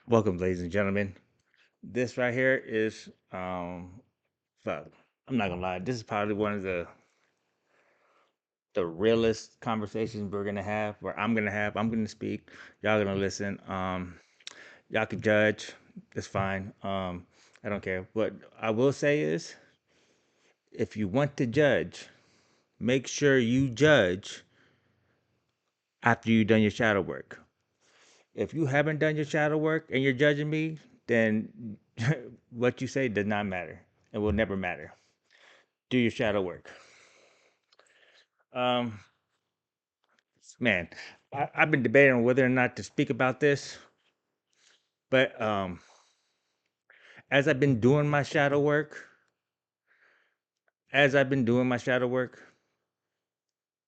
Welcome, ladies and gentlemen. This right here is, fuck, I'm not gonna lie. This is probably one of the realest conversations we're gonna have, where I'm gonna have. I'm gonna speak. Y'all gonna listen. Y'all can judge. It's fine. I don't care. What I will say is, if you want to judge, make sure you judge after you've done your shadow work. If you haven't done your shadow work and you're judging me, then what you say does not matter. It will never matter. Do your shadow work. Um, man, I've been debating on whether or not to speak about this, but as I've been doing my shadow work, as I've been doing my shadow work,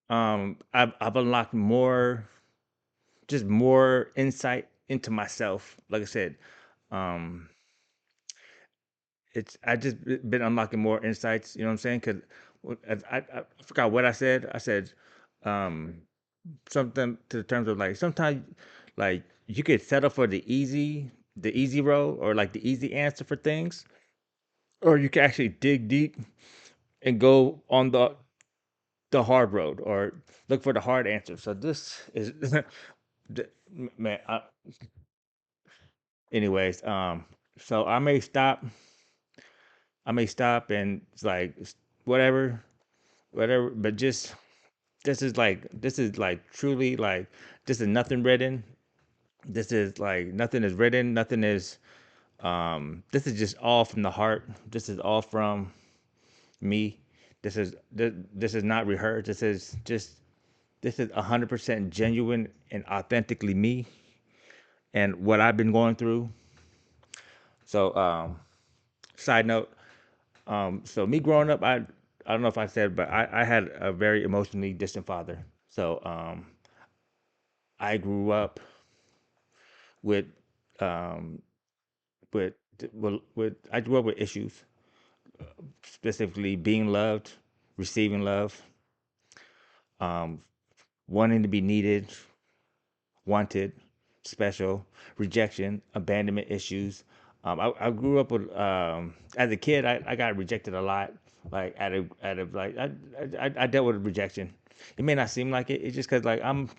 I've unlocked more, just more insight into myself. Like I said, um, it's I just been unlocking more insights. You know what I'm saying? Because I forgot what I said. I said um, something to the terms of like sometimes like you could settle for the easy road or like the easy answer for things, or you can actually dig deep and go on the hard road or look for the hard answer. So this is man. Anyways, so I may stop and it's like whatever, whatever. But just this is like truly like this is nothing written. This is like nothing is written. Nothing is. This is just all from the heart. This is all from me. This is not rehearsed. This is 100% genuine and authentically me and what I've been going through. So, side note. So me growing up, I don't know if I said, but I had a very emotionally distant father. So, I grew up with um with with I grew up with issues, specifically being loved, receiving love, um, wanting to be needed, wanted, special, rejection, abandonment issues. I grew up with as a kid. I got rejected a lot. Like out of like I dealt with rejection. It may not seem like it. It's just because like I'm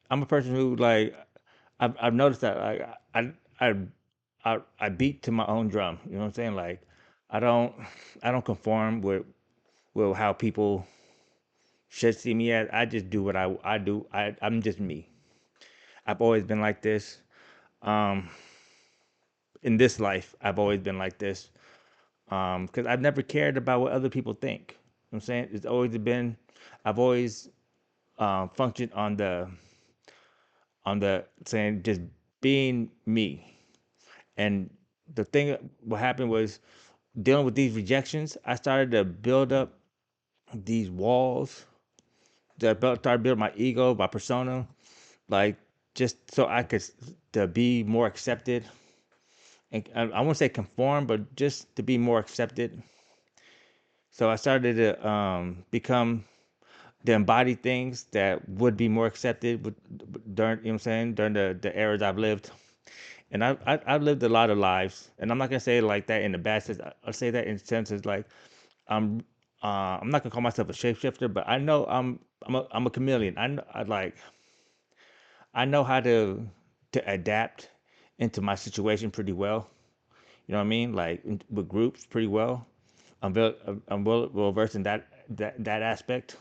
a person who like I've noticed that like I I beat to my own drum. You know what I'm saying? Like I don't I don't conform with how people should see me as. I just do what I do. I'm just me. I've always been like this. Um, in this life, I've always been like this. Because I've never cared about what other people think. You know what I'm saying? It's always been, I've always functioned on the saying just being me. And the thing, what happened was dealing with these rejections, I started to build up these walls. Started building my ego, my persona, like just so I could to be more accepted. And I won't say conform, but just to be more accepted. So I started to become the embodied things that would be more accepted during, you know what I'm saying, during the eras I've lived. And I've lived a lot of lives, and I'm not gonna say it like that in the bad sense. I'll say that in the sense is like I'm I'm not gonna call myself a shapeshifter, but I know I'm a chameleon. I know how to adapt into my situation pretty well. You know what I mean? Like with groups pretty well. I'm well versed in that aspect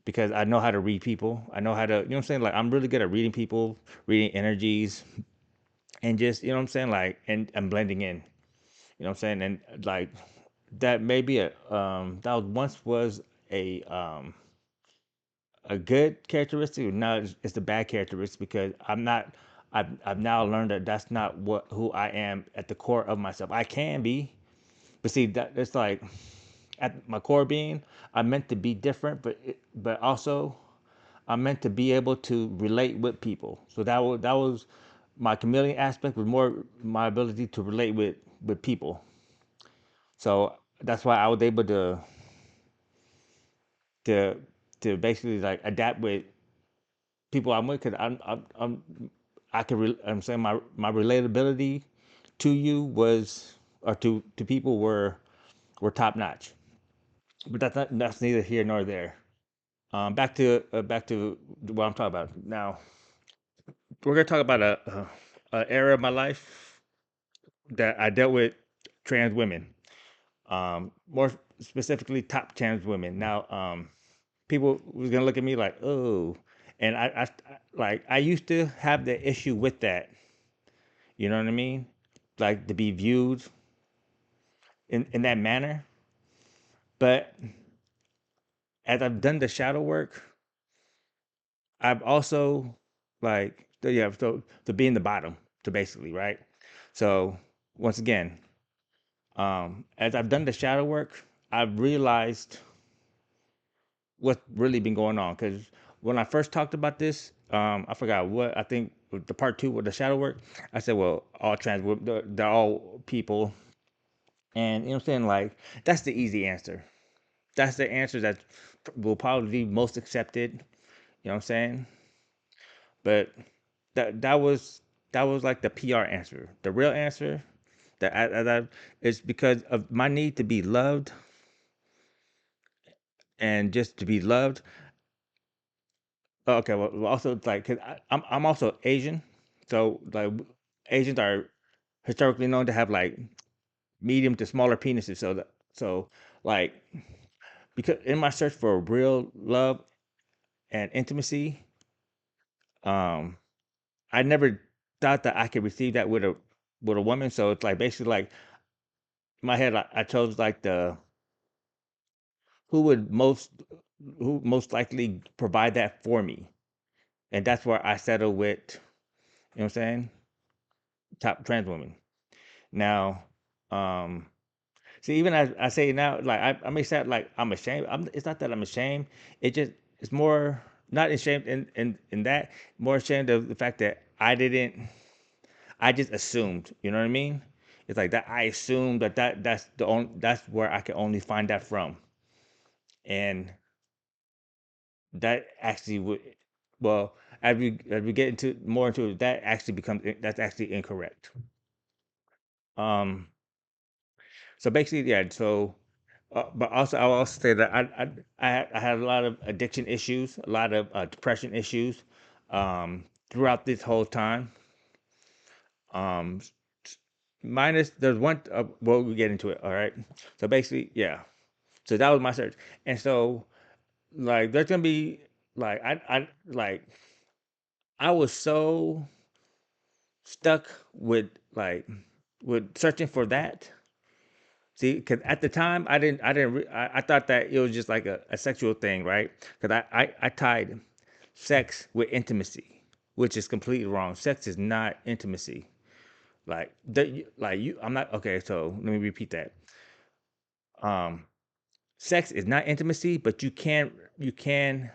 because I know how to read people. I know how to, you know what I'm saying? Like I'm really good at reading people, reading energies, and just, you know what I'm saying? Like and blending in. You know what I'm saying? And like that maybe that was once was a good characteristic. Now it's the bad characteristic because I'm not. I've now learned that that's not what who I am at the core of myself. I can be, but see that it's like at my core being, I'm meant to be different, but also I'm meant to be able to relate with people. So that was my chameleon aspect was more my ability to relate with people. So that's why I was able to basically like adapt with people I'm with because I'm I'm saying my relatability to you was, or to people were top notch. But that's neither here nor there. Back to what I'm talking about now. We're gonna talk about a era of my life that I dealt with trans women. More specifically, top trans women. Now, people was gonna look at me like, oh, and like I used to have the issue with that. You know what I mean? Like to be viewed in that manner. But as I've done the shadow work, I've also like yeah, so to be in the bottom, to basically right. So once again, as I've done the shadow work, I've realized what's really been going on. Because when I first talked about this, I forgot what I think the part two with the shadow work. I said, well, all trans, they're all people, and you know what I'm saying. Like that's the easy answer. That's the answer that will probably be most accepted. You know what I'm saying? But that was like the PR answer. The real answer that is because of my need to be loved and just to be loved. Oh, okay, well, also it's like 'cause I'm also Asian, so like Asians are historically known to have like medium to smaller penises. So like because in my search for real love and intimacy, um, I never thought that I could receive that with a woman. So it's like basically like in my head, I chose like the who would most who most likely provide that for me, and that's where I settled with. You know what I'm saying? Top trans woman. Now, um, see, even as I say now, like I may sound like I'm ashamed. It's not that I'm ashamed. It's more not ashamed in that, more ashamed of the fact that I didn't. I just assumed. You know what I mean? It's like that. I assumed that's where I can only find that from, and that actually would. Well, as we get into more into it, that actually that's actually incorrect. Um, So basically, yeah. So, but also, I'll also say that I had a lot of addiction issues, a lot of depression issues, throughout this whole time. Um, minus there's one. Well, we get into it. All right. So basically, yeah. So that was my search, and so like there's gonna be like I was so stuck with like with searching for that. See, because at the time I thought that it was just like a sexual thing, right? Because I tied sex with intimacy, which is completely wrong. Sex is not intimacy. Like you, I'm not okay. So let me repeat that. Um, sex is not intimacy, but you can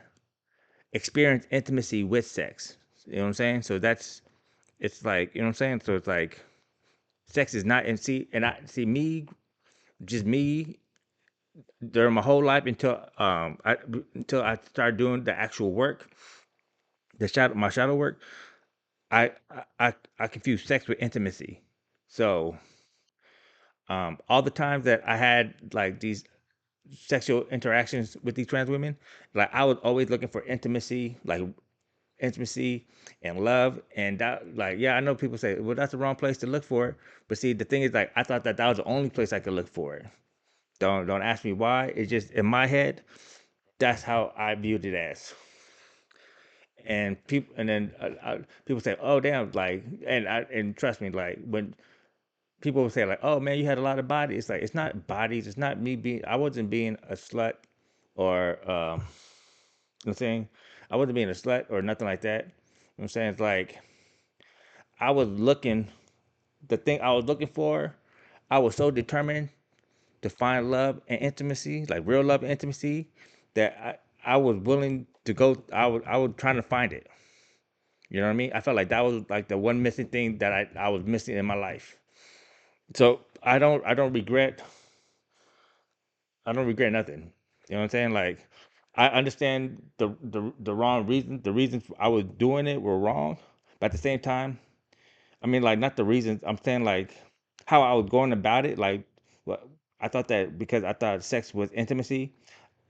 experience intimacy with sex. You know what I'm saying? So that's it's like you know what I'm saying. So it's like sex is not and see and I see me just me during my whole life until I started doing the actual work, my shadow work. I confuse sex with intimacy. So all the times that I had like these sexual interactions with these trans women, like I was always looking for intimacy, like intimacy and love, and that like yeah, I know people say well that's the wrong place to look for it, but see the thing is like I thought that that was the only place I could look for it. Don't ask me why. It's just in my head that's how I viewed it as. And people, and then people say, "Oh, damn!" Like, and trust me, like when people say, like, "Oh man, you had a lot of body," it's like it's not bodies. It's not me being. I wasn't being a slut, or you know what I'm saying. I wasn't being a slut or nothing like that. You know what I'm saying? It's like I was looking. The thing I was looking for, I was so determined to find love and intimacy, like real love and intimacy, that I was willing to go. I was trying to find it. You know what I mean? I felt like that was like the one missing thing that I was missing in my life. So I don't regret nothing. You know what I'm saying? Like I understand the wrong reasons. The reasons I was doing it were wrong, But at the same time, I mean, like, not the reasons. I'm saying like how I was going about it. Like, what I thought that because I thought sex was intimacy,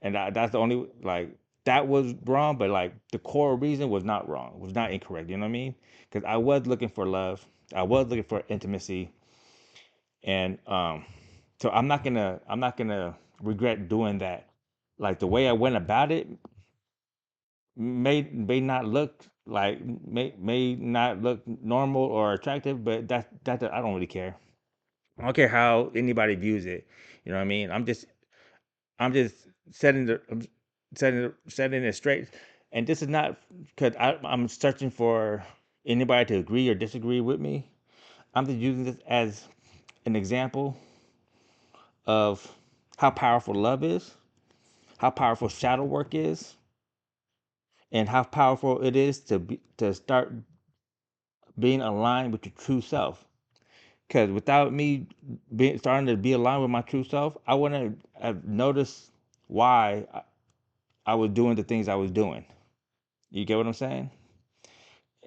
and that's the only like that was wrong. But like the core reason was not wrong. Was not incorrect. You know what I mean? Because I was looking for love. I was looking for intimacy, and so I'm not gonna regret doing that. Like the way I went about it may not look like may not look normal or attractive, but that I don't really care. I don't care how anybody views it. You know what I mean? I'm just setting it straight. And this is not because I'm searching for anybody to agree or disagree with me. I'm just using this as an example of how powerful love is, how powerful shadow work is, and how powerful it is to start being aligned with your true self. Because without me being starting to be aligned with my true self, I wouldn't have noticed why I was doing the things I was doing. You get what I'm saying?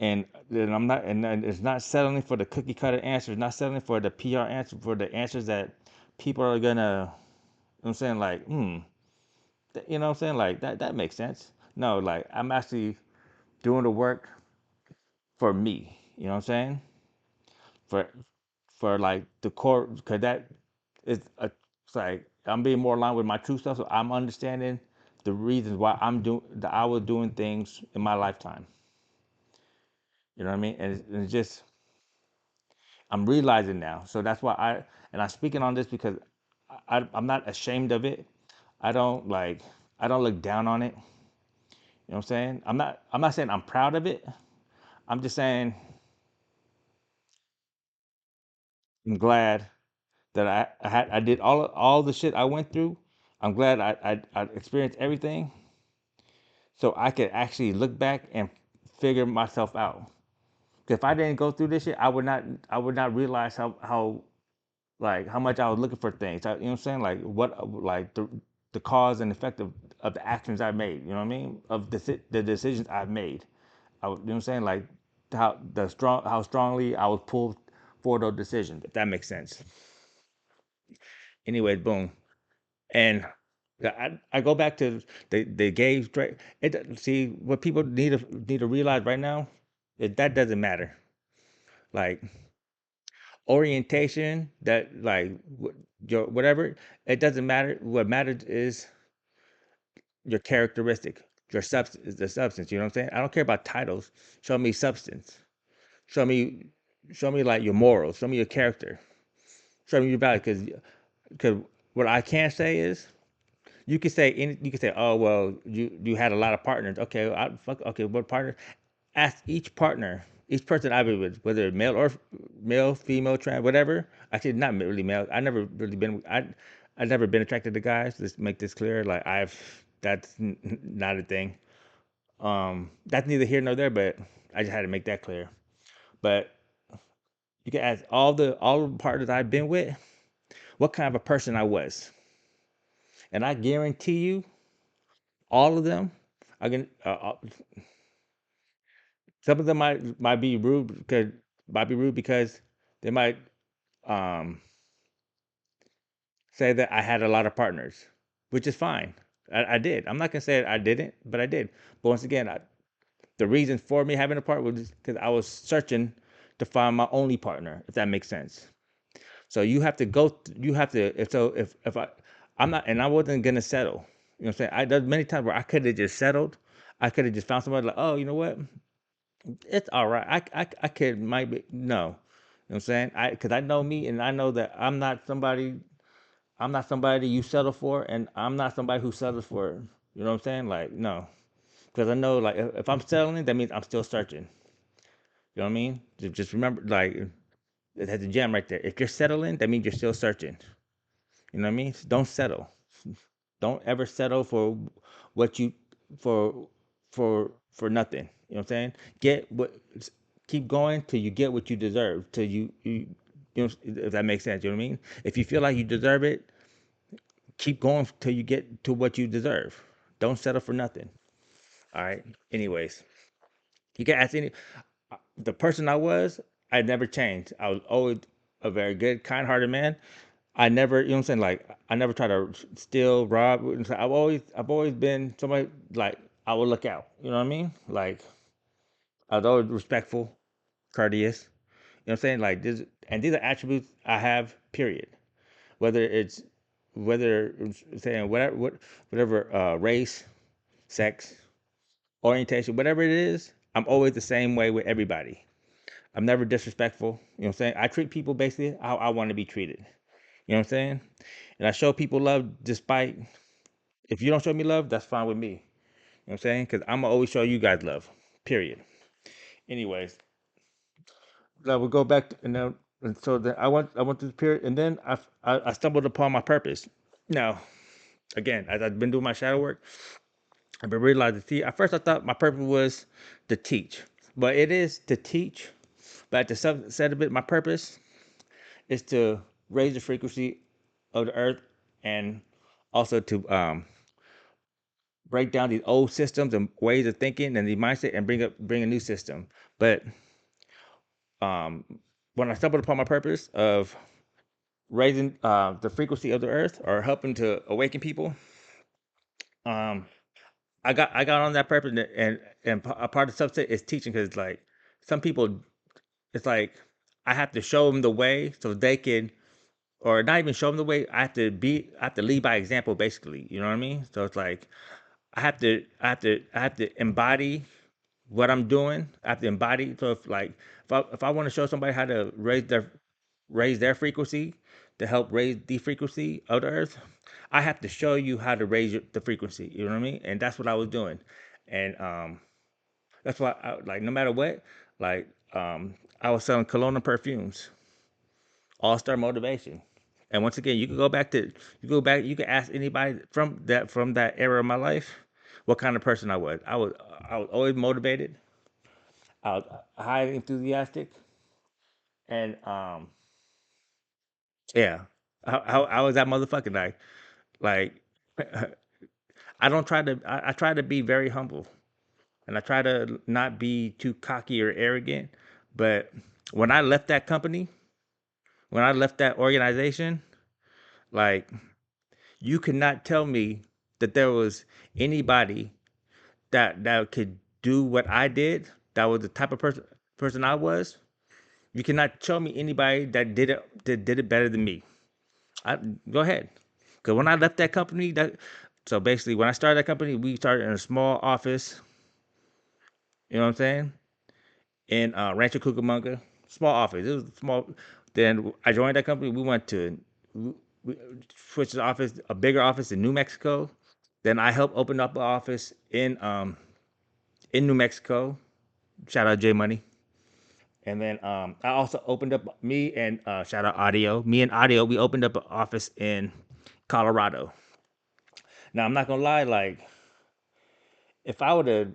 And then I'm not, and then it's not settling for the cookie cutter answers, not settling for the PR answer, for the answers that people are gonna. I'm saying like, you know what I'm saying, like that makes sense. No, like I'm actually doing the work for me. You know what I'm saying? For like the core, because that is a, it's like I'm being more aligned with my true self, so I'm understanding the reasons why I'm doing that I was doing things in my lifetime. You know what I mean? And it's just I'm realizing now. So that's why I'm speaking on this because I'm not ashamed of it. I don't like I don't look down on it. You know what I'm saying? I'm not saying I'm proud of it. I'm just saying I'm glad that I did all the shit I went through. I'm glad I experienced everything, so I could actually look back and figure myself out. 'Cause if I didn't go through this shit, I would not realize how much I was looking for things. You know what I'm saying? Like like the cause and effect of the actions I made. You know what I mean? Of the decisions I've made. You know what I'm saying? Like how strongly I was pulled for those decisions. If that makes sense. Anyways, boom. And I go back to the gay straight. See what people need to realize right now is that doesn't matter. Like orientation, that like your whatever, it doesn't matter. What matters is your characteristic, your substance, the substance. You know what I'm saying? I don't care about titles. Show me substance. Show me, show me like your morals. Show me your character. Show me your value. Because what I can say is you can say, oh well, you had a lot of partners. Okay, okay, what partner? Ask each partner, each person I've been with, whether male or male, female, trans, whatever. Actually, not really male. I never been attracted to guys. Let's make this clear. Like that's not a thing. That's neither here nor there. But I just had to make that clear. But you can ask all the partners I've been with what kind of a person I was, and I guarantee you, all of them. I can. Some of them might be rude because they might um, say that I had a lot of partners, which is fine. I did. I'm not gonna say I didn't, but I did. But once again, the reason for me having a partner was because I was searching to find my only partner, if that makes sense. So you have to you have to. If I'm not, and I wasn't gonna settle. You know what I'm saying? There's many times where I could have just settled. I could have just found somebody like, oh, you know what? It's all right. I could might be no. You know what I'm saying? Because I know me and I know that I'm not somebody you settle for, and I'm not somebody who settles for. You know what I'm saying? Like no, because I know like if I'm settling, that means I'm still searching. You know what I mean? Just remember, like it has a gem right there. If you're settling, that means you're still searching. You know what I mean? Don't settle. Don't ever settle for what you for for nothing. You know what I'm saying? Get what keep going till you get what you deserve. Till you know if that makes sense. You know what I mean? If you feel like you deserve it, keep going till you get to what you deserve. Don't settle for nothing. All right. Anyways, you can ask any. the person I was, I never changed. I was always a very good, kind-hearted man. I never, you know what I'm saying? Like, I never try to steal, rob. I've always been somebody like I will look out. You know what I mean? Like, I was always respectful, courteous. You know what I'm saying? Like this, and these are attributes I have. Period. Whether it's whether it's saying whatever race, sex, orientation, whatever it is, I'm always the same way with everybody. I'm never disrespectful. You know what I'm saying? I treat people basically how I want to be treated. You know what I'm saying? And I show people love despite if you don't show me love, that's fine with me. You know what I'm saying? Because I'm gonna always show you guys love. Period. Anyways, I would go back to, and so then I went through the period, and then I stumbled upon my purpose. Now, again, as I've been doing my shadow work, I've been realizing. See, at first I thought my purpose was to teach, but it is to teach. But at the subset of it, my purpose is to raise the frequency of the earth, and also to break down these old systems and ways of thinking and the mindset, and bring a new system. But um, when I stumbled upon my purpose of raising the frequency of the earth or helping to awaken people, um, I got on that purpose, and a part of the subset is teaching, because like some people, it's like I have to show them the way so they can, or not even show them the way. I have to lead by example, basically. You know what I mean? So it's like I have to embody what I'm doing. I have to embody. So if I want to show somebody how to raise their frequency to help raise the frequency of the earth, I have to show you how to raise the frequency. You know what I mean? And that's what I was doing. And that's why like no matter what, like I was selling cologne and perfumes, all star motivation. And once again, you can ask anybody from that era of my life what kind of person I was. I was always motivated. I was highly enthusiastic, and yeah, I was that motherfucker. Like I don't try to. I try to be very humble, and I try to not be too cocky or arrogant. But when I left that company, when I left that organization, like you could not tell me that there was anybody that could do what I did. That was the type of person I was. You cannot show me anybody that did it better than me. I Go ahead. Because when I left that company, so basically when I started that company, we started in a small office. You know what I'm saying? In Rancho Cucamonga, small office. It was small. Then I joined that company. We switched the office, a bigger office in New Mexico. Then I helped open up an office in New Mexico. Shout out J Money. And then I also opened up me and shout out Audio. Me and Audio, we opened up an office in Colorado. Now I'm not gonna lie, like if I would have,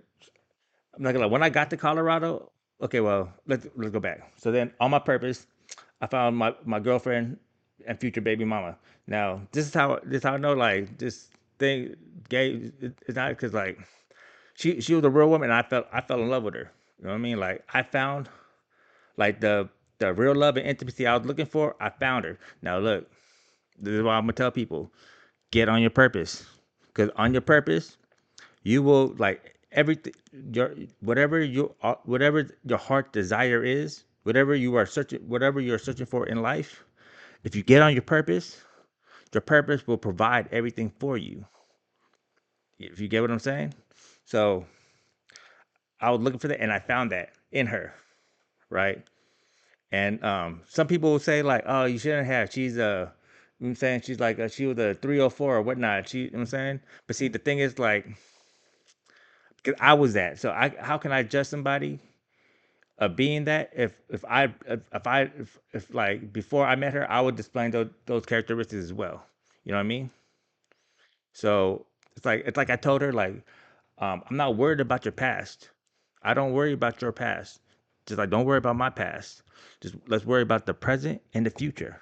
I'm not gonna lie. When I got to Colorado, okay, well let's go back. So then on my purpose, I found my girlfriend and future baby mama. Now this is how I know like this thing gay. It's not because like she was a real woman, and I fell in love with her. You know what I mean? Like I found like the real love and intimacy I was looking for. I found her. Now look, this is why I'm gonna tell people: get on your purpose, because on your purpose, you will like everything. Your whatever your heart desire is, whatever you're searching for in life. If you get on your purpose will provide everything for you. If you get what I'm saying. So I was looking for that, and I found that in her, right? And some people will say like, "Oh, you shouldn't have. She's a, you know what I'm saying, she's like she was a 304 or whatnot." You know what I'm saying. But see, the thing is like, 'cause I was that. So I how can I judge somebody of being that if like before I met her, I would display those characteristics as well. You know what I mean? So it's like I told her like, I'm not worried about your past. I don't worry about your past. Just like don't worry about my past. Just let's worry about the present and the future.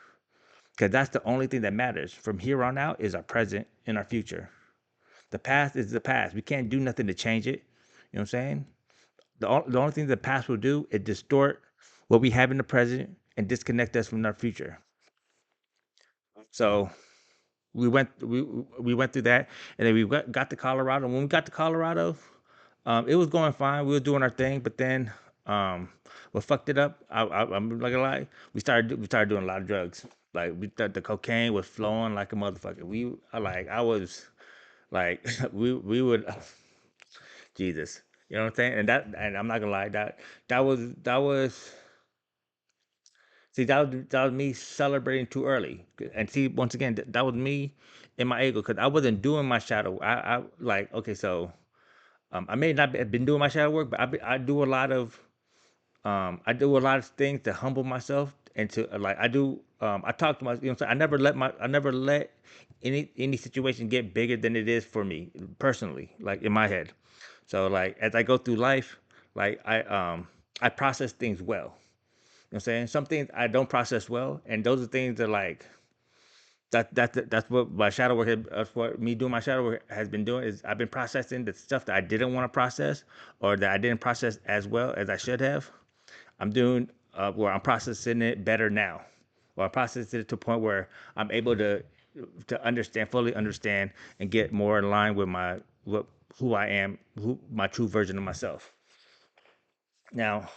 Because that's the only thing that matters. From here on out is our present and our future. The past is the past. We can't do nothing to change it. You know what I'm saying? the only thing the past will do is distort what we have in the present and disconnect us from our future. So we went through that, and then got to Colorado. When we got to Colorado, it was going fine. We were doing our thing, but then what fucked it up? I'm not gonna lie. We started doing a lot of drugs. Like we thought the cocaine was flowing like a motherfucker. I was like we would Jesus. You know what I'm saying? And I'm not gonna lie, that was see that was me celebrating too early. And see once again that was me in my ego because I wasn't doing my shadow. I like okay so I may not have been doing my shadow work, but I do a lot of I do a lot of things to humble myself and to like I talk to myself. You know what I'm saying? I never let any situation get bigger than it is for me personally, like in my head. So like as I go through life, like I process things well. You know what I'm saying? Some things I don't process well, and those are things that like that's what my shadow work. That's what me doing my shadow work has been doing is I've been processing the stuff that I didn't want to process or that I didn't process as well as I should have. I'm doing where I'm processing it better now, or I process it to a point where I'm able to understand, fully understand, and get more in line with my what who I am, who my true version of myself. Now,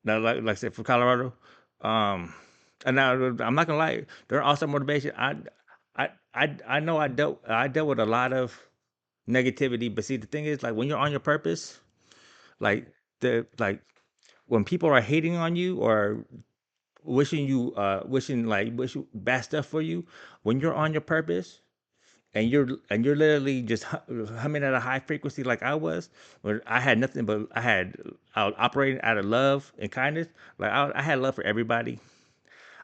like I said, for Colorado, um, and now I'm not gonna lie, there are also motivation. I know I dealt with a lot of negativity, but see the thing is like when you're on your purpose, like like when people are hating on you or wish bad stuff for you, when you're on your purpose and you're literally just humming at a high frequency like I was, where I had nothing but I was operating out of love and kindness. Like I had love for everybody.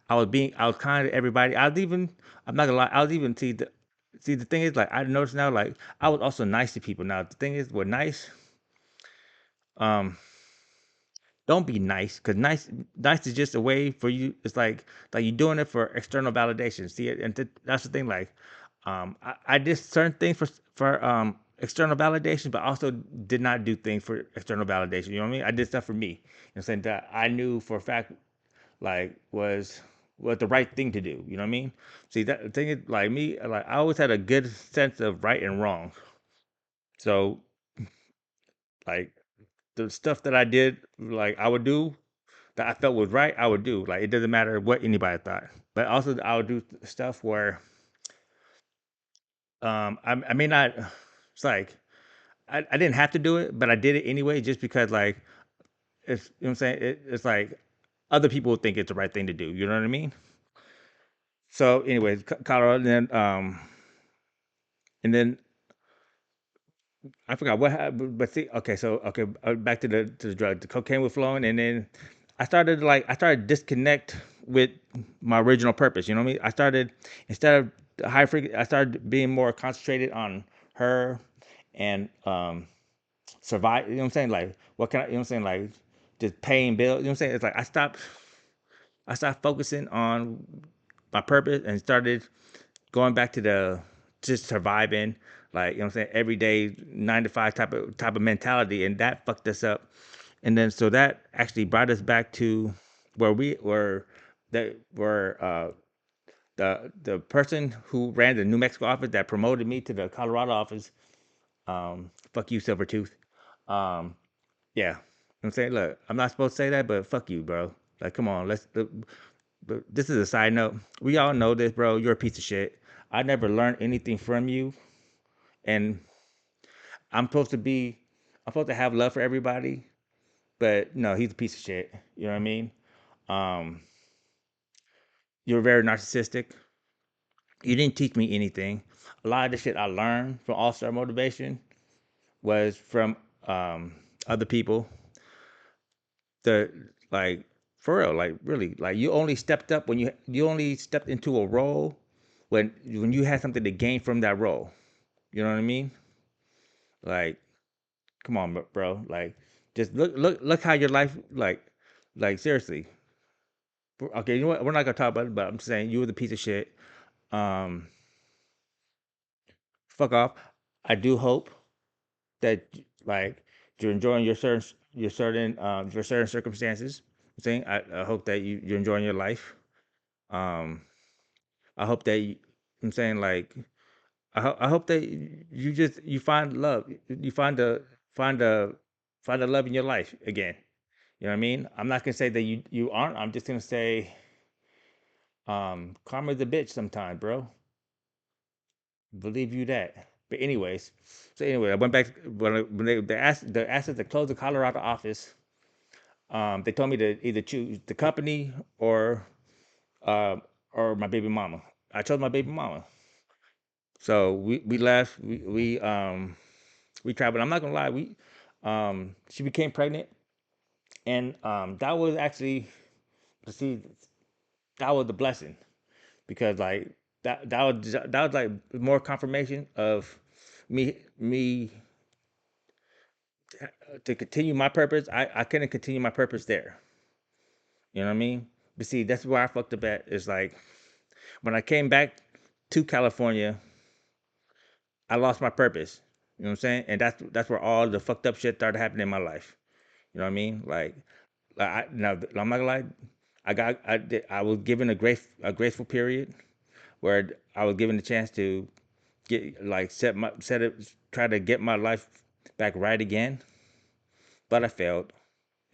I was kind to everybody. I'm not gonna lie, I was even see the thing is like I noticed now like I was also nice to people. Now the thing is, we're nice. Um, don't be nice because nice is just a way for you. It's like you're doing it for external validation. See it, and that's the thing. Like, I did certain things for external validation, but also did not do things for external validation. You know what I mean? I did stuff for me. You know, what I'm saying that I knew for a fact like was the right thing to do. You know what I mean? See that the thing is like me, like I always had a good sense of right and wrong. So like the stuff that I did, like I would do that I felt was right, I would do. Like it doesn't matter what anybody thought. But also I would do stuff where I may not it's like I didn't have to do it, but I did it anyway just because like it's you know what I'm saying? It's like other people would think it's the right thing to do. You know what I mean? So anyways, Colorado and then I forgot what happened, but see, okay, so okay, back to the drug. The cocaine was flowing, and then I started disconnect with my original purpose. You know what I mean? I started instead of the high frequency, I started being more concentrated on her and survive. You know what I'm saying? Like what can I? You know what I'm saying? Like just paying bills. You know what I'm saying? It's like I stopped focusing on my purpose and started going back to the just surviving, like you know what I'm saying, every day 9 to 5 type of mentality, and that fucked us up. And then so that actually brought us back to where we were that were the person who ran the New Mexico office that promoted me to the Colorado office. Fuck you, Silvertooth. Um, yeah. You know what I'm saying, look, I'm not supposed to say that, but fuck you, bro. Like, come on, but this is a side note. We all know this, bro. You're a piece of shit. I never learned anything from you, and I'm supposed to be, I'm supposed to have love for everybody, but no, he's a piece of shit. You know what I mean? Um, you're very narcissistic. You didn't teach me anything. A lot of the shit I learned from All Star Motivation was from other people. The like for real, like really, like you only stepped up when you only stepped into a role when you had something to gain from that role. You know what I mean? Like, come on, bro. Like, just look how your life like seriously. Okay, you know what? We're not gonna talk about it, but I'm just saying you were the piece of shit. Um, fuck off. I do hope that like you're enjoying your certain circumstances. I'm saying I hope that you're enjoying your life. Um, I hope that I'm saying like I hope that you find love. You find the find the love in your life again. You know what I mean? I'm not gonna say that you aren't. I'm just gonna say karma's a bitch sometimes, bro. Believe you that. But anyways, so anyway, I went back when they asked us to close the Colorado office. They told me to either choose the company uh, or my baby mama. I chose my baby mama. So we left. We traveled. I'm not gonna lie. She became pregnant, and that was actually see that was the blessing because like that was like more confirmation of me to continue my purpose. I couldn't continue my purpose there. You know what I mean? But see, that's where I fucked up at. Is like when I came back to California, I lost my purpose. You know what I'm saying? And that's where all the fucked up shit started happening in my life. You know what I mean? Like now I'm not gonna lie. I was given a graceful period where I was given the chance to get like set it try to get my life back right again, but I failed.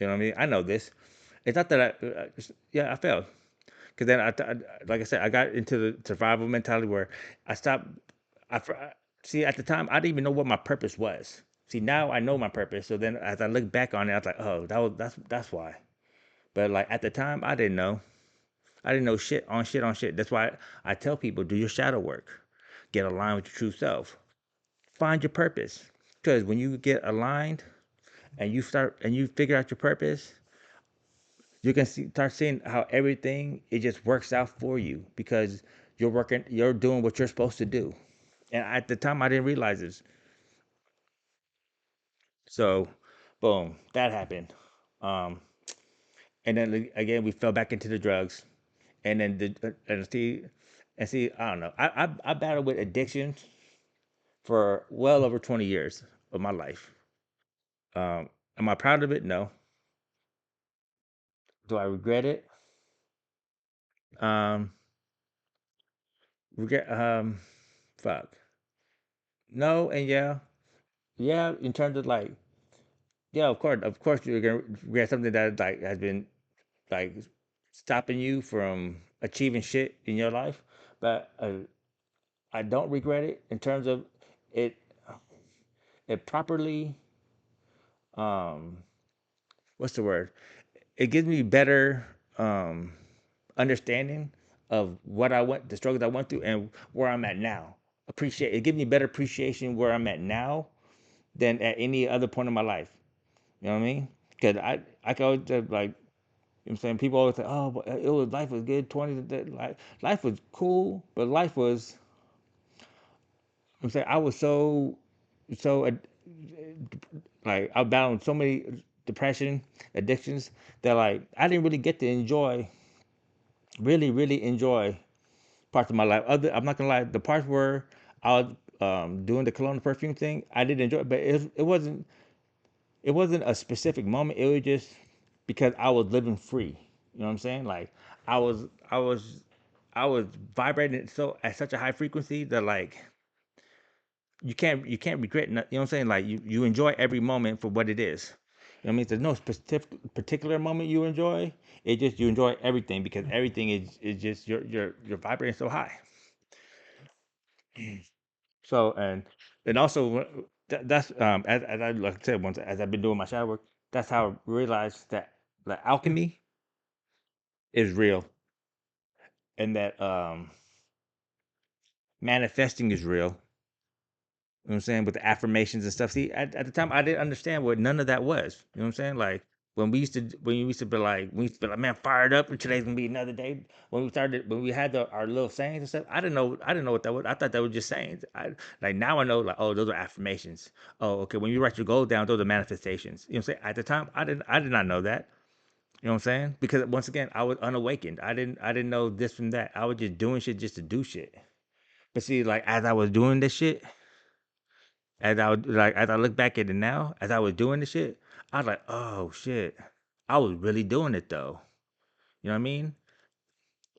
You know what I mean? I know this. It's not that yeah, I failed. Because then like I said, I got into the survival mentality where I stopped. See, at the time, I didn't even know what my purpose was. See, now I know my purpose. So then, as I look back on it, I was like, oh, that's why. But like at the time, I didn't know. I didn't know shit on shit on shit. That's why I tell people do your shadow work, get aligned with your true self, find your purpose. Because when you get aligned and you figure out your purpose, you can start seeing how everything it just works out for you because you're doing what you're supposed to do. And at the time, I didn't realize this. So, boom, that happened. Um, and then again, we fell back into the drugs. And then and see, I don't know. I battled with addiction for well over 20 years of my life. Um, am I proud of it? No. Do I regret it? Um, regret. Fuck. No, and yeah, yeah. In terms of like, yeah, of course, you're gonna regret something that like has been like stopping you from achieving shit in your life. But I don't regret it in terms of it. It properly. Um, what's the word? It gives me better understanding of what I went, the struggles I went through, and where I'm at now. Appreciate it. Gives me better appreciation where I'm at now than at any other point in my life. You know what I mean? Because I can always like you know what I'm saying? People always say, "Oh, but it was life was good. 20, life was cool, but life was." I'm saying I was so like I battled so many depression, addictions that like I didn't really get to really enjoy parts of my life. Other, I'm not gonna lie, the parts where I was doing the cologne perfume thing, I did enjoy, but it wasn't a specific moment. It was just because I was living free. You know what I'm saying? Like I was I was I was vibrating so at such a high frequency that like you can't regret. You know what I'm saying? Like you enjoy every moment for what it is. You know what I mean? There's no specific particular moment you enjoy. It just you enjoy everything because everything is just you're vibrating so high. So and also that's as I like I said once as I've been doing my shadow work, that's how I realized that like alchemy is real and that manifesting is real. You know what I'm saying? With the affirmations and stuff. See, at the time I didn't understand what none of that was. You know what I'm saying? Like when we used to be like man fired up and today's gonna be another day. When we had our little sayings and stuff, I didn't know what that was. I thought that was just sayings. Like now I know like oh those are affirmations. Oh okay, when you write your goal down, those are manifestations. You know what I'm saying? At the time I did not know that. You know what I'm saying? Because once again, I was unawakened. I didn't know this from that. I was just doing shit just to do shit. But see, like as I was doing this shit, as I look back at it now, as I was doing the shit, I was like, oh shit, I was really doing it though. You know what I mean?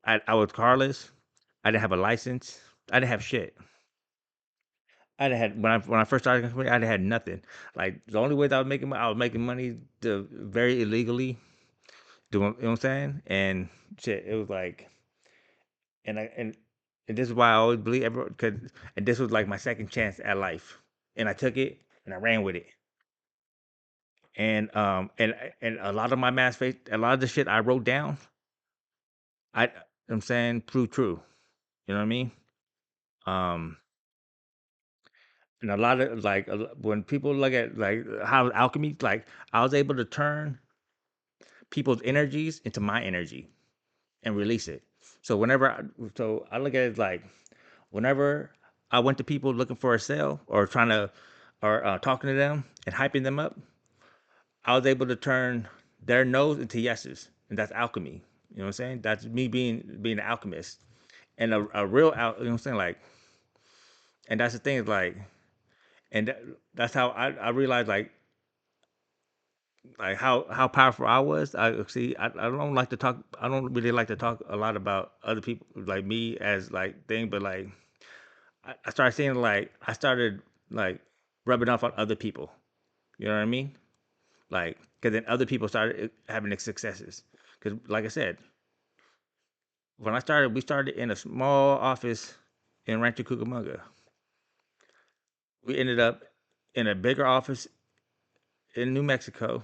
I was carless. I didn't have a license. I didn't have shit. I didn't had when I first started the company, I didn't had nothing. Like the only way that I was making money very illegally. Doing, you know what I'm saying? And shit, it was like, and I and this is why I always believe everyone, cause, and this was like my second chance at life, and I took it and I ran with it. And a lot of my mass face, a lot of the shit I wrote down, I'm saying proved true. You know what I mean? Um, and a lot of like when people look at like how alchemy, like I was able to turn people's energies into my energy and release it. So so I look at it like whenever I went to people looking for a sale or trying to or talking to them and hyping them up, I was able to turn their no's into yeses, and that's alchemy. You know what I'm saying? That's me being an alchemist and a real you know what I'm saying? Like, and that's the thing is like, and that's how I realized like how powerful I was. I see. I don't like to talk. I don't really like to talk a lot about other people like me as like thing, but like I started seeing like I started like rubbing off on other people. You know what I mean? Like, because then other people started having the successes. Because, like I said, when I started, we started in a small office in Rancho Cucamonga. We ended up in a bigger office in New Mexico.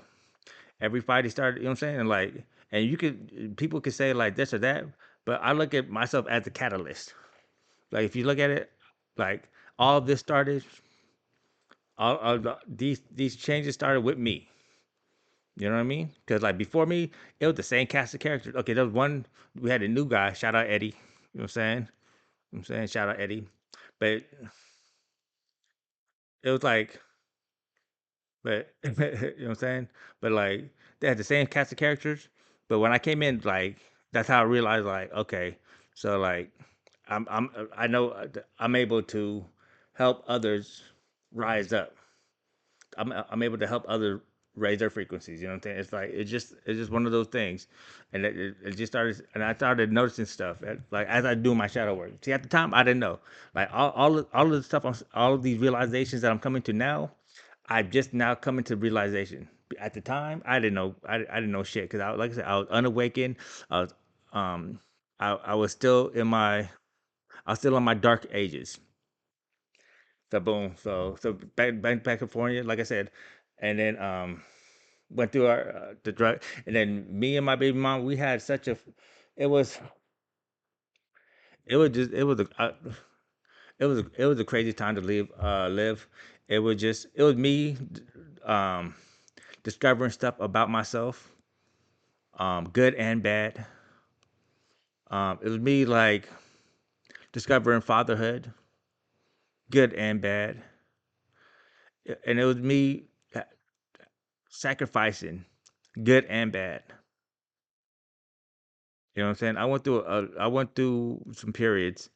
Everybody started, you know what I'm saying? And like, and people could say like this or that, but I look at myself as the catalyst. Like, if you look at it, like, all of this started, these changes started with me. You know what I mean? Because like before me, it was the same cast of characters. Okay, there was one. We had a new guy. Shout out Eddie. You know what I'm saying? I'm saying shout out Eddie. But it was like, but you know what I'm saying? But like they had the same cast of characters. But when I came in, like that's how I realized, like, okay, so like I know I'm able to help others rise up. I'm able to help others raise their frequencies. You know what I'm saying? It's like it's just one of those things, and it just started, and I started noticing stuff like as I do my shadow work. See, at the time I didn't know, like all of the stuff, all of these realizations that I'm coming to now, I've just now coming to realization. At the time, I didn't know, I didn't know shit because like I said, I was unawakened. I was um I was still I was still in my dark ages. So boom. So back California, like I said, and then went through our the drug, and then me and my baby mom, we had such a, it was it was just it was a crazy time to live. It was me um discovering stuff about myself, good and bad. It was me like discovering fatherhood, good and bad, and it was me sacrificing, good and bad. You know what I'm saying? I went through some periods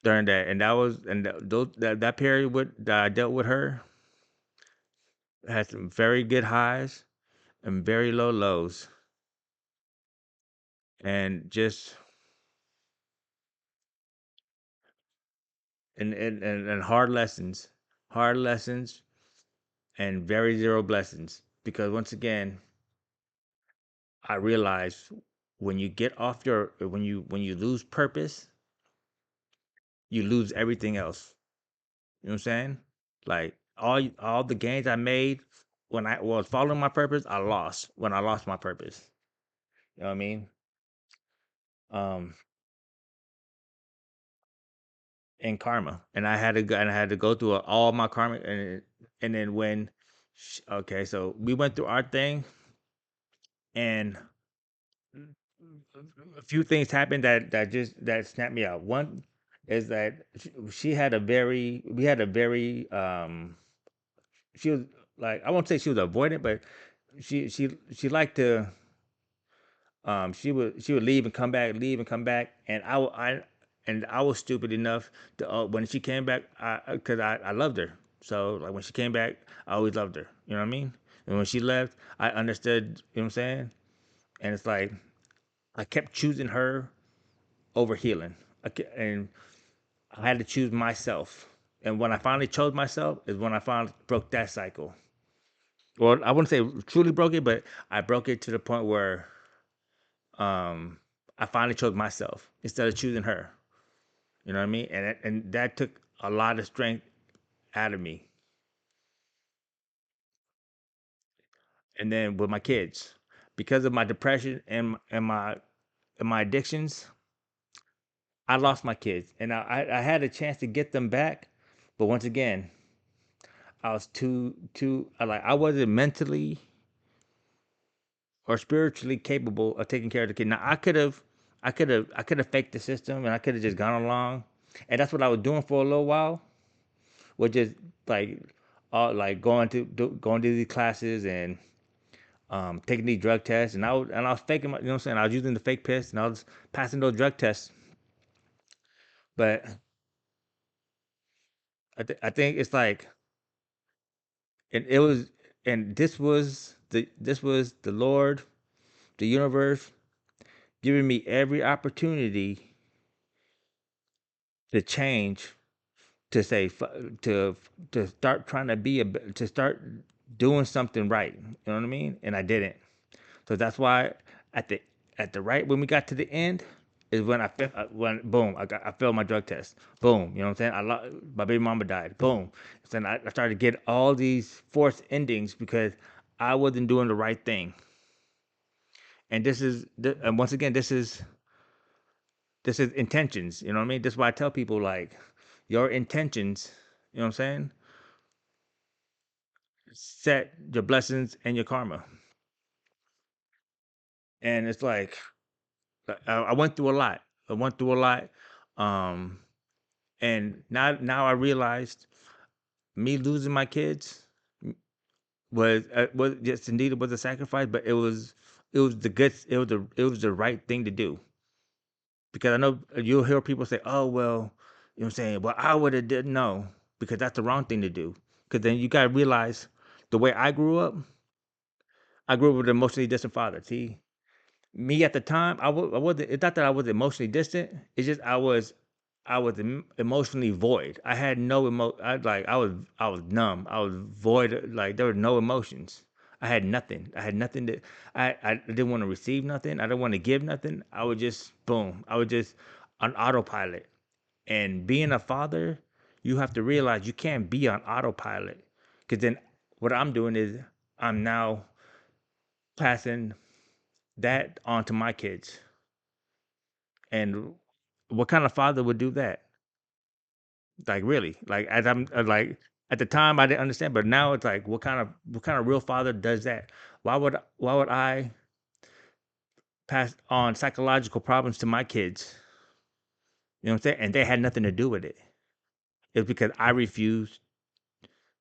during that, and that period that I dealt with her had some very good highs and very low lows, and just and hard lessons, and very zero blessings. Because once again, I realized when you get off your when you lose purpose, you lose everything else. You know what I'm saying? Like all the gains I made when I was following my purpose, I lost when I lost my purpose. You know what I mean? Um, in karma, and I had to go through all my karma, and then when, okay, so we went through our thing, and a few things happened that snapped me out. One is that she had a very we had a very she was like, I won't say she was avoidant, but she liked to she would leave and come back, and I was stupid enough to when she came back, because I loved her, So like when she came back, I always loved her. You know what I mean? And when she left, I understood. You know what I'm saying? And it's like I kept choosing her over healing. And I had to choose myself. And when I finally chose myself is when I finally broke that cycle. Well, I wouldn't say truly broke it, but I broke it to the point where um, I finally chose myself instead of choosing her. You know what I mean? And that took a lot of strength out of me. And then with my kids, because of my depression and my addictions, I lost my kids, and I had a chance to get them back, but once again, I was too I wasn't mentally or spiritually capable of taking care of the kid. Now I could have faked the system, and I could have just gone along, and that's what I was doing for a little while, was just like like going to these classes and taking these drug tests, and I was faking you know what I'm saying, I was using the fake piss, and I was passing those drug tests, but I think it's like, and it was, and this was the Lord, the universe, giving me every opportunity to change, to say to start trying to to start doing something right. You know what I mean? And I didn't. So that's why at the at the right when we got to the end is when when boom I failed my drug test. Boom, you know what I'm saying? My baby mama died. Boom. Then I started to get all these forced endings because I wasn't doing the right thing. And and once again, this is intentions. You know what I mean? That's why I tell people, like, your intentions. You know what I'm saying? Set your blessings and your karma. And it's like I went through a lot. I went through a lot. Um, and now I realized me losing my kids was just indeed it was a sacrifice, but it was the good it was the right thing to do, because I know you'll hear people say, "Oh well," you know what I'm saying. Well, I would have did no, because that's the wrong thing to do. Because then you gotta realize the way I grew up with an emotionally distant father. See, me at the time, I wasn't. It's not that I was emotionally distant. It's just I was emotionally void. I had no I was numb. I was void. Like there were no emotions. I had nothing. I had nothing to. I didn't want to receive nothing. I didn't want to give nothing. I was just boom. I was just on autopilot. And being a father, you have to realize you can't be on autopilot, because then what I'm doing is I'm now passing that on to my kids. And what kind of father would do that? Like really? Like as I'm like at the time I didn't understand, but now it's like what kind of real father does that? Why would I pass on psychological problems to my kids? You know what I'm saying? And they had nothing to do with it. It's because I refused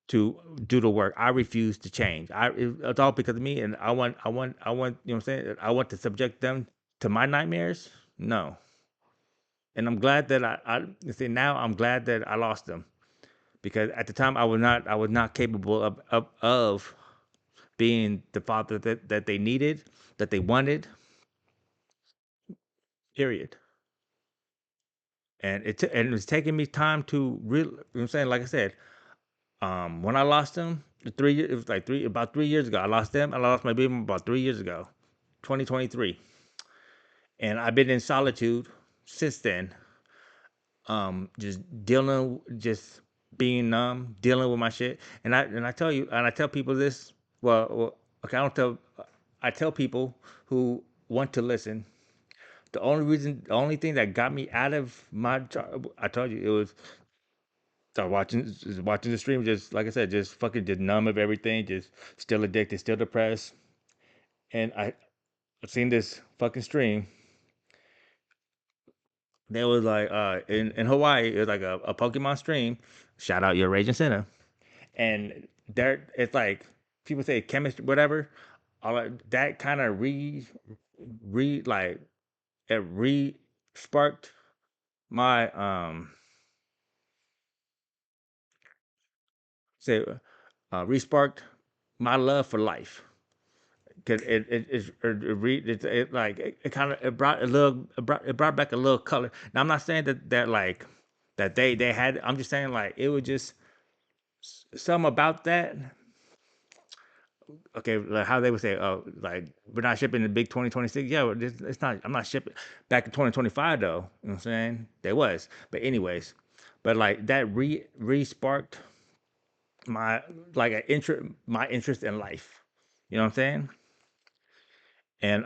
to do the work. I refused to change. It's all because of me, and I want. You know what I'm saying? I want to subject them to my nightmares. No, and I'm glad that I see now. I'm glad that I lost them, because at the time I was not capable of being the father that they needed, that they wanted. Period. And it was taking me time to really. You know what I'm saying? Like I said, when I lost them, it was like about 3 years ago. I lost them. I lost my baby about 3 years ago, 2023, and I've been in solitude since then. Just just being numb, dealing with my shit. And I tell people this. Well, okay, I don't tell. I tell people who want to listen. The only thing that got me out of my job, I told you, it was start watching the stream. Just like I said, just fucking just numb of everything. Just still addicted, still depressed. And I've seen this fucking stream. There was like in Hawaii, it was like a Pokemon stream. Shout out your Raging Center. And there it's like people say chemistry, whatever. All that kind of like it sparked my say resparked my love for life. Cause it kind of it brought a little it brought back a little color. Now I'm not saying that like that they had. I'm just saying like it was just some about that. Okay, like how they would say, oh, like we're not shipping the big 2026. Yeah, well, it's not. I'm not shipping back in 2025 though. You know what I'm saying? There was, but anyways, but like that re sparked my like an interest my interest in life. You know what I'm saying? And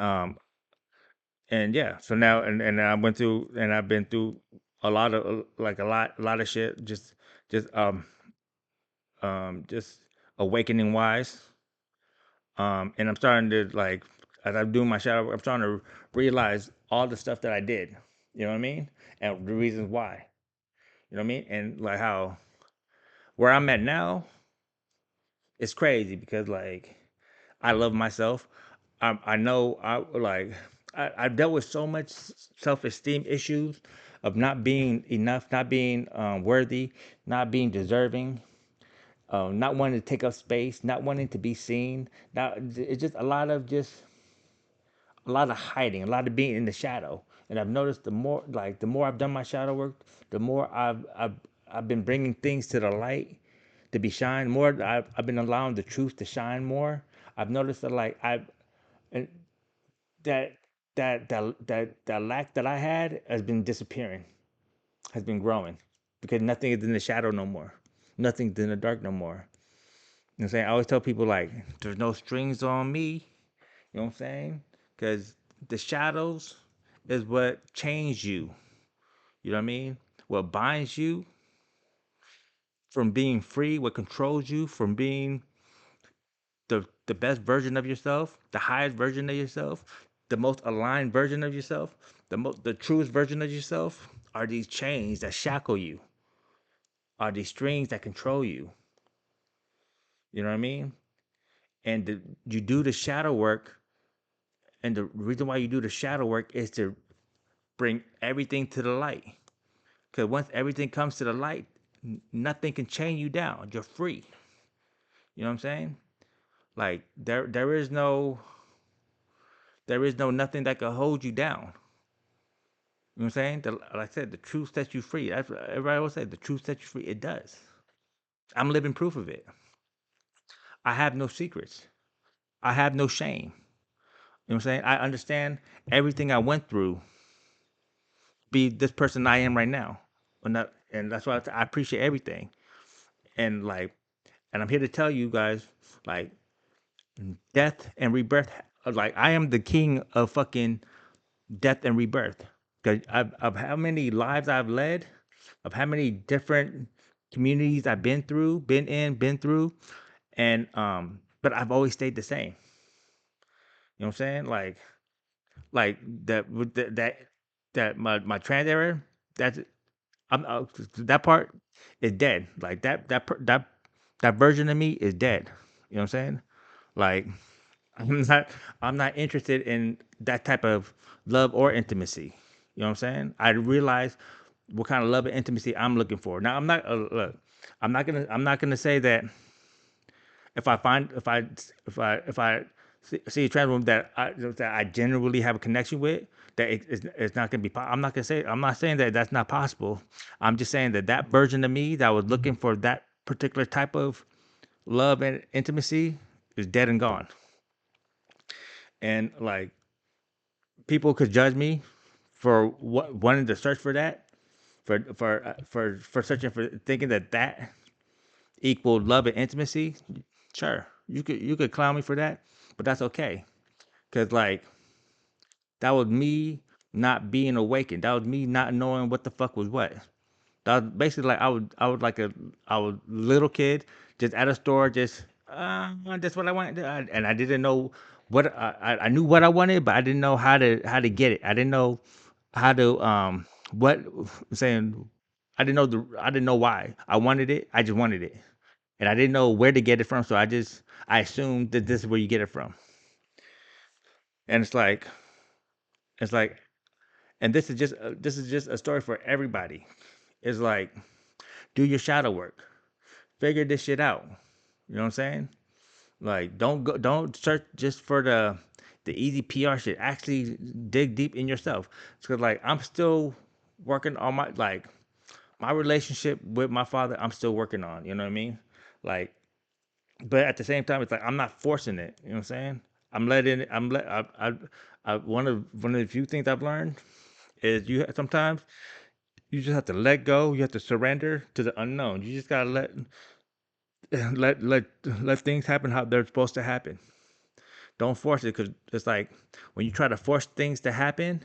and yeah, so now and I went through and I've been through a lot of like a lot of shit. Just just awakening wise. And I'm starting to like as I'm doing my shadow work, I'm starting to realize all the stuff that I did. You know what I mean? And the reasons why. You know what I mean? And like how where I'm at now, it's crazy because like I love myself. I know I've dealt with so much self esteem issues of not being enough, not being worthy, not being deserving, not wanting to take up space, not wanting to be seen. Now it's just a lot of hiding, a lot of being in the shadow. And I've noticed the more I've done my shadow work, the more I've been bringing things to the light to be shined more. I've been allowing the truth to shine more. I've noticed that like I've and that that lack that I had has been disappearing, has been growing, because nothing is in the shadow no more. Nothing's in the dark no more. You know what I'm saying? I always tell people like, there's no strings on me. You know what I'm saying? Because the shadows is what change you. You know what I mean? What binds you from being free, what controls you from being the best version of yourself, the highest version of yourself, the most aligned version of yourself, the truest version of yourself are these chains that shackle you, are these strings that control you. You know what I mean? And you do the shadow work, and the reason why you do the shadow work is to bring everything to the light. Because once everything comes to the light, nothing can chain you down. You're free. You know what I'm saying? Like there is no nothing that can hold you down. You know what I'm saying? Like I said, the truth sets you free. That's what everybody always say. The truth sets you free. It does. I'm living proof of it. I have no secrets. I have no shame. You know what I'm saying? I understand everything I went through. Be this person I am right now, and that's why I appreciate everything. And like, and I'm here to tell you guys, like, death and rebirth. Like, I am the king of fucking death and rebirth. Cause of how many lives I've led, of how many different communities I've been through, been through, and but I've always stayed the same. You know what I'm saying? Like that with that my trans error. That's I'm that part is dead. Like that version of me is dead. You know what I'm saying? Like I'm not I'm not interested in that type of love or intimacy. You know what I'm saying? I realize what kind of love and intimacy I'm looking for. Now I'm not look. I'm not gonna say that if I find if I see a trans woman that I genuinely have a connection with, that it's not gonna be. I'm not gonna say. I'm not saying that that's not possible. I'm just saying that that version of me that was looking for that particular type of love and intimacy is dead and gone. And like people could judge me for what wanting to search for that, for searching for thinking that that equal love and intimacy. Sure, you could clown me for that, but that's okay. Cause like that was me not being awakened. That was me not knowing what the fuck was what. That was basically like I was like a I was little kid just at a store just that's what I wanted. And I didn't know what I knew what I wanted, but I didn't know how to get it. I didn't know how to what I'm saying. I didn't know why I wanted it. I just wanted it, and I didn't know where to get it from. So I assumed that this is where you get it from. And it's like and this is just a story for everybody. It's like do your shadow work. Figure this shit out. You know what I'm saying? Like, don't search just for the easy PR shit. Actually, dig deep in yourself. Because like I'm still working on my relationship with my father. I'm still working on. You know what I mean? Like, but at the same time, it's like I'm not forcing it. You know what I'm saying? I'm letting it. One of the few things I've learned is sometimes you just have to let go. You have to surrender to the unknown. You just gotta let things happen how they're supposed to happen. Don't force it because it's like when you try to force things to happen,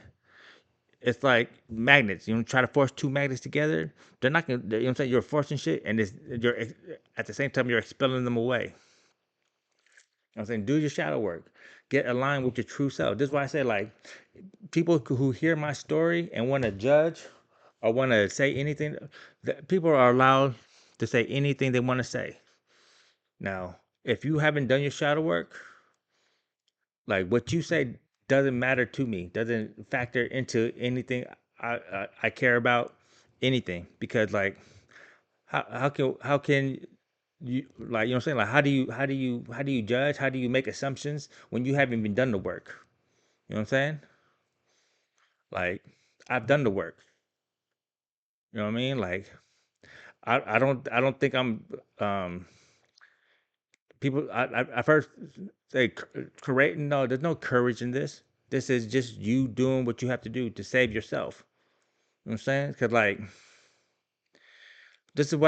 it's like magnets. You know, try to force two magnets together. They're not gonna. You know what I'm saying? You're forcing shit, and you're at the same time you're expelling them away. You know what I'm saying? Do your shadow work. Get aligned with your true self. This is why I say like people who hear my story and want to judge or want to say anything, people are allowed to say anything they want to say. Now, if you haven't done your shadow work, like what you say doesn't matter to me, doesn't factor into anything I care about, anything. Because like how can you, like, you know what I'm saying, like how do you judge, how do you make assumptions when you haven't even done the work? You know what I'm saying? Like, I've done the work. You know what I mean? Like, I don't think I'm um people I first say courage. No, there's no courage in this. This is just you doing what you have to do to save yourself. You know what I'm saying? Because like this is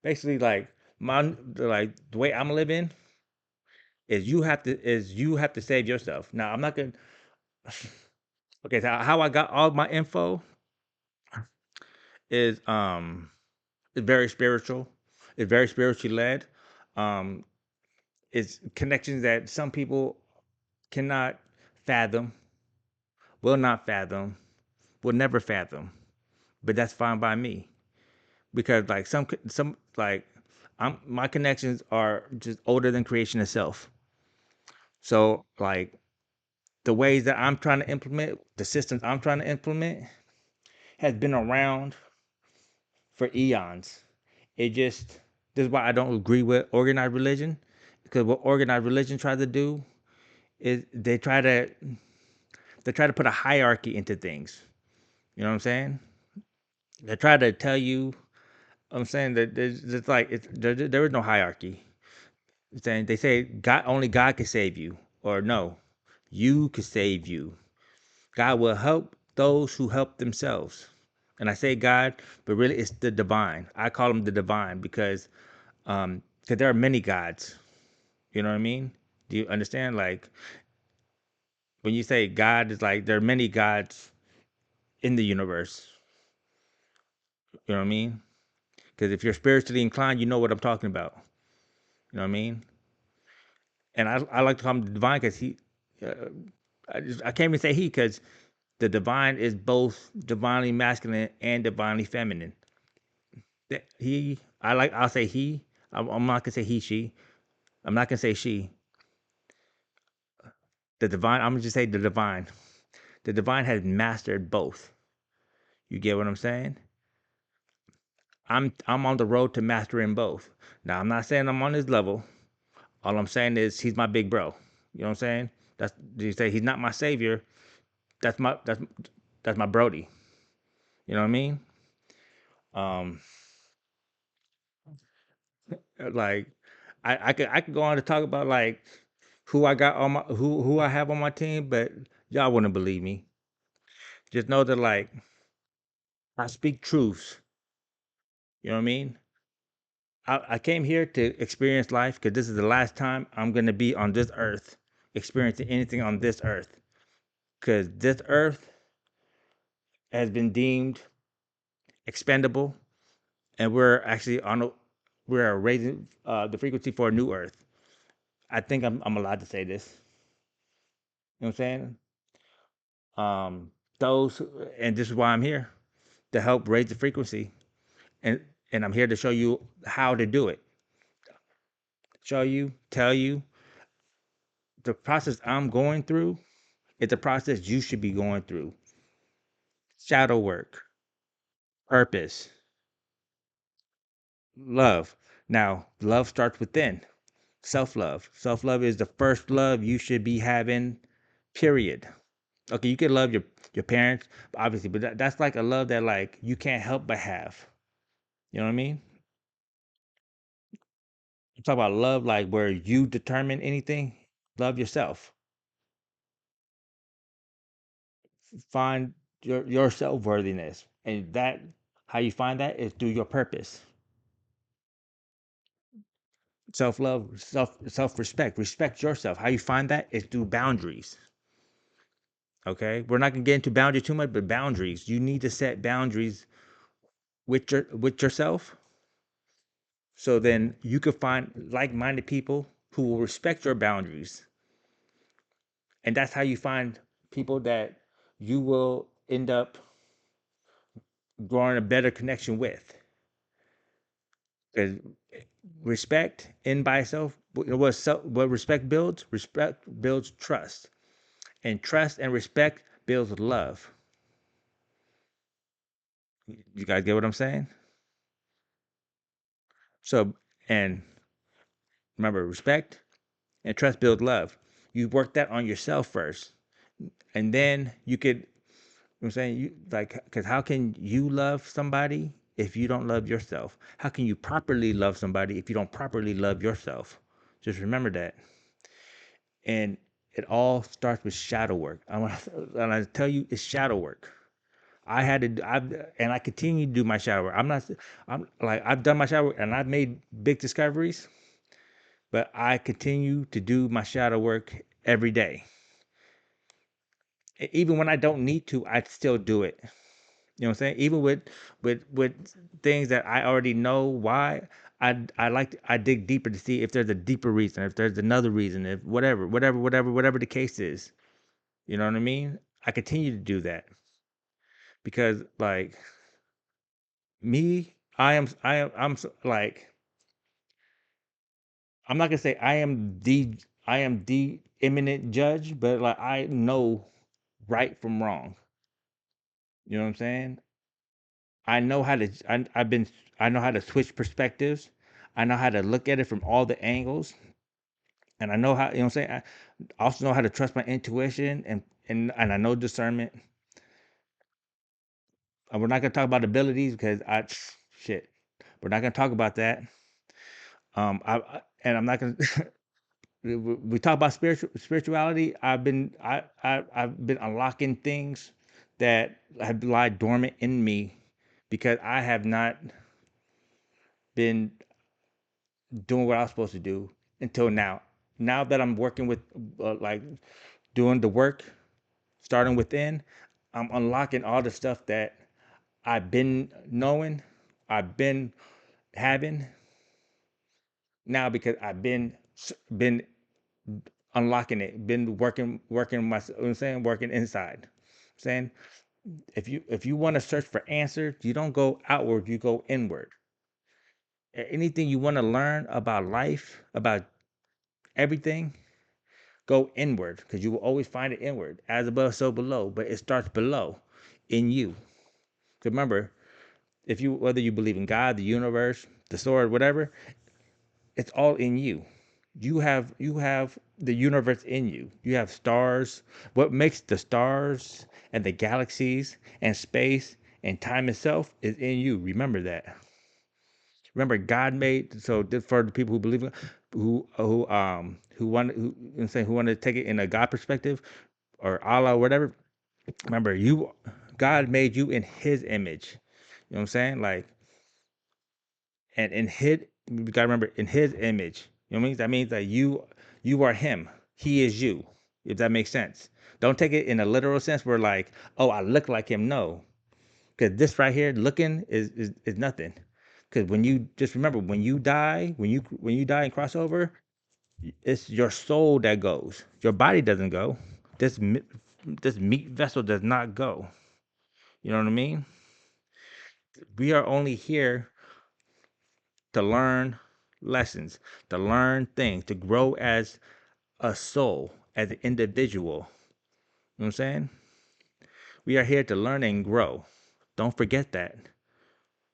basically like the way I'm living is you have to save yourself. Now I'm not gonna. Okay, so how I got all my info is it's very spiritual. It's very spiritually led. Um, it's connections that some people cannot fathom, will not fathom, will never fathom. But that's fine by me because like some like my connections are just older than creation itself. So like the ways that I'm trying to implement, the systems I'm trying to implement has been around for eons. It just This is why I don't agree with organized religion, because what organized religion tries to do is they try to put a hierarchy into things. You know what I'm saying? They try to tell you. I'm saying that it's like there is no hierarchy. Saying they say God, only God can save you, or no, you can save you. God will help those who help themselves. And I say God, but really it's the divine. I call him the divine because there are many gods. You know what I mean? Do you understand? Like when you say God, is like there are many gods in the universe. You know what I mean? Because if you're spiritually inclined, you know what I'm talking about. You know what I mean? And I like to call him the divine because uh, I can't even say he because the divine is both divinely masculine and divinely feminine. I'll say he. I'm not gonna say he, she. I'm not gonna say she. The divine. I'm gonna just say the divine. The divine has mastered both. You get what I'm saying? I'm on the road to mastering both. Now I'm not saying I'm on his level. All I'm saying is he's my big bro. You know what I'm saying? That's You say he's not my savior. That's my Brody. You know what I mean? Um, like I could go on to talk about like who I got on my who I have on my team, but y'all wouldn't believe me. Just know that like I speak truths. You know what I mean? I came here to experience life because this is the last time I'm gonna be on this earth, experiencing anything on this earth. Because this earth has been deemed expendable, and we're raising the frequency for a new earth. I think I'm allowed to say this. You know what I'm saying? Um, those and this is why I'm here to help raise the frequency, and I'm here to show you how to do it. Show you, tell you the process I'm going through. It's a process you should be going through. Shadow work, purpose, love. Now, love starts within. Self love. Self love is the first love you should be having, period. Okay, you can love your parents, obviously, but that's like a love that like you can't help but have. You know what I mean? You talk about love like where you determine anything. Love yourself. Find your self worthiness, and that how you find that is through your purpose. Self love, self respect. Respect yourself. How you find that is through boundaries. Okay, we're not gonna get into boundaries too much, but boundaries. You need to set boundaries with yourself, so then you can find like-minded people who will respect your boundaries, and that's how you find people that you will end up growing a better connection with. Because respect in by itself, what respect builds? Respect builds trust, and trust and respect builds love. You guys get what I'm saying? So, and remember, respect and trust build love. You work that on yourself first, and then you could. You know what I'm saying, you like, because how can you love somebody if you don't love yourself? How can you properly love somebody if you don't properly love yourself? Just remember that. And it all starts with shadow work. And I tell you, it's shadow work. I had to, and I continue to do my shadow work. I'm like, I've done my shadow work and I've made big discoveries, but I continue to do my shadow work every day. Even when I don't need to, I still do it. You know what I'm saying? Even with things that I already know why, I dig deeper to see if there's a deeper reason, if there's another reason, if whatever the case is. You know what I mean? I continue to do that because like me, like, I'm not gonna say I am the eminent judge, but like I know right from wrong. You know what I'm saying? I know how to I know how to switch perspectives. I know how to look at it from all the angles, and I know how, you know what I'm saying? I also know how to trust my intuition, and I know discernment. And we're not gonna talk about abilities because I shit. We're not gonna talk about that. And I'm not gonna. We talk about spirituality. I've been unlocking things that have lied dormant in me because I have not been doing what I was supposed to do until now. Now that I'm working with, like, doing the work, starting within, I'm unlocking all the stuff that I've been knowing, I've been having now because I've been unlocking it, been working my, you know what I'm saying, working inside. I'm saying, if you want to search for answers, you don't go outward, you go inward. Anything you want to learn about life, about everything, go inward because you will always find it inward. As above, so below. But it starts below, in you. Remember, if you whether you believe in God, the universe, the sword, whatever, it's all in you. You have the universe in you. You have stars. What makes the stars and the galaxies and space and time itself is in you. Remember that. Remember, God made, so for the people who believe, who want to take it in a God perspective or Allah or whatever. Remember, God made you in His image. You know what I'm saying? Like, and in his, you gotta remember, in His image. You know what I mean? That means that you are Him. He is you. If that makes sense. Don't take it in a literal sense where like, oh, I look like Him. No, because this right here, looking is nothing. Because when you just remember, when you die and cross over, it's your soul that goes. Your body doesn't go. This meat vessel does not go. You know what I mean? We are only here to learn lessons, to learn things, to grow as a soul, as an individual. You know what I'm saying? We are here to learn and grow. Don't forget that.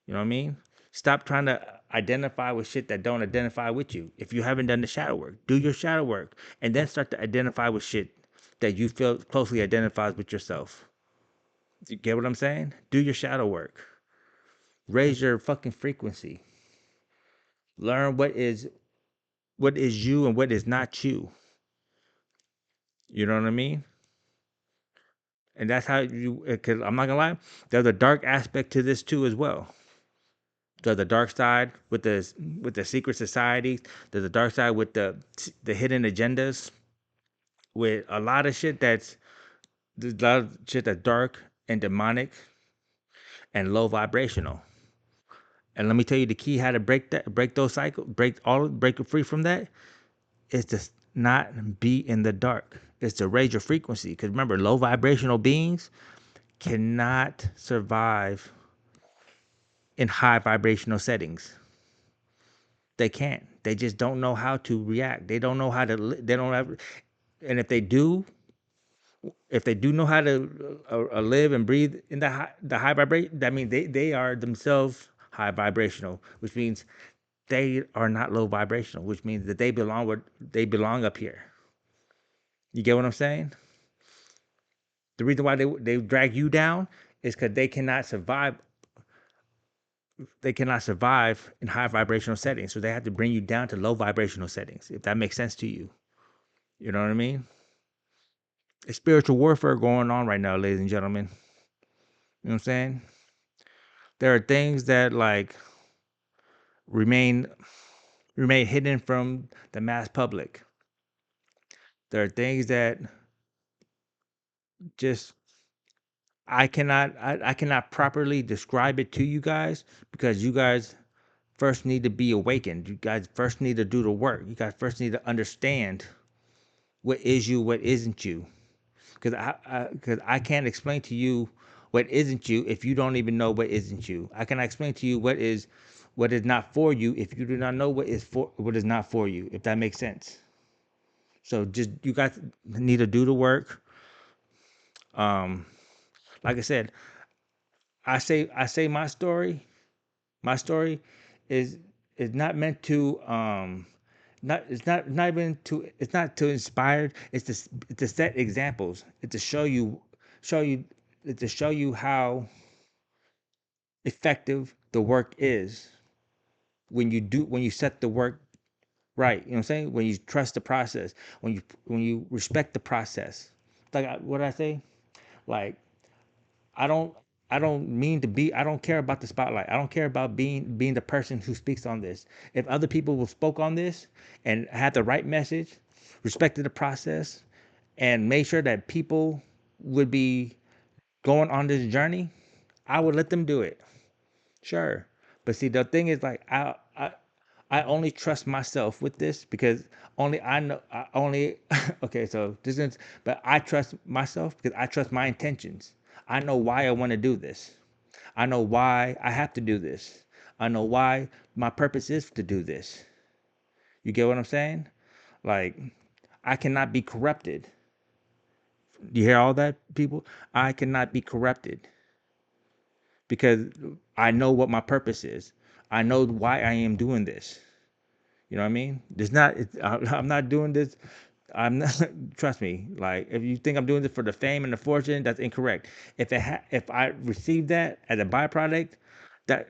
You know what I mean? Stop trying to identify with shit that don't identify with you. If you haven't done the shadow work, do your shadow work and then start to identify with shit that you feel closely identifies with yourself. You get what I'm saying? Do your shadow work. Raise your fucking frequency. Learn what is you and what is not you. You know what I mean? And that's how you. Because I'm not gonna lie, there's a dark aspect to this too as well. There's a dark side with the secret societies. There's a dark side with the hidden agendas. With a lot of shit there's a lot of shit that's dark and demonic and low vibrational. And let me tell you the key how to break those cycles, break free from that is to not be in the dark. Is to raise your frequency. Because remember, low vibrational beings cannot survive in high vibrational settings. They can't. They just don't know how to react. They don't know how to. They don't have. And if they do know how to live and breathe in the high vibration, that means they are themselves high vibrational, which means they are not low vibrational, which means that they belong up here. You get what I'm saying? The reason why they drag you down is because they cannot survive in high vibrational settings. So they have to bring you down to low vibrational settings, if that makes sense to you. You know what I mean? It's spiritual warfare going on right now, ladies and gentlemen. You know what I'm saying? There are things that like remain remain hidden from the mass public. There are things that just I cannot properly describe it to you guys because you guys first need to be awakened. You guys first need to do the work. You guys first need to understand what is you, what isn't you. Because I can't explain to you what isn't you if you don't even know what isn't you. I cannot explain to you what is not for you if you do not know what is not for you. If that makes sense. So just you guys need to do the work. Um, like I said, I say my story. My story is is not meant to not it's not even to it's not to inspire. It's to set examples. It's to show you it's to show you how effective the work is when you set the work right. You know what I'm saying? When you trust the process, when you respect the process. Like what I say, like I don't I don't mean to be I don't care about the spotlight. I don't care about being the person who speaks on this. If other people will spoke on this and had the right message, respected the process, and made sure that people would be going on this journey, I would let them do it. Sure. But see, the thing is, like, I only trust myself with this because only I know, I only, okay, so this is, but I trust myself because I trust my intentions. I know why I want to do this. I know why I have to do this. I know why my purpose is to do this. You get what I'm saying? Like, I cannot be corrupted. Do you hear all that, people? I cannot be corrupted because I know what my purpose is. I know why I am doing this. You know what I mean? There's not. I'm not doing this. I'm not. Trust me. Like if you think I'm doing this for the fame and the fortune, that's incorrect. If I receive that as a byproduct, that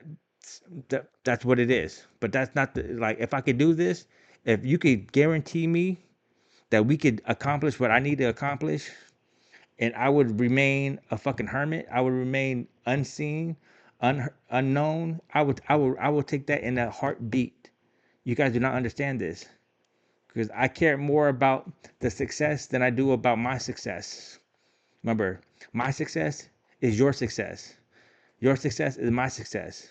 that's what it is. But that's not the like. If I could do this, if you could guarantee me that we could accomplish what I need to accomplish, and I would remain a fucking hermit. I would remain unseen, unknown. I would take that in a heartbeat. You guys do not understand this because I care more about the success than I do about my success. Remember, my success is your success. Your success is my success.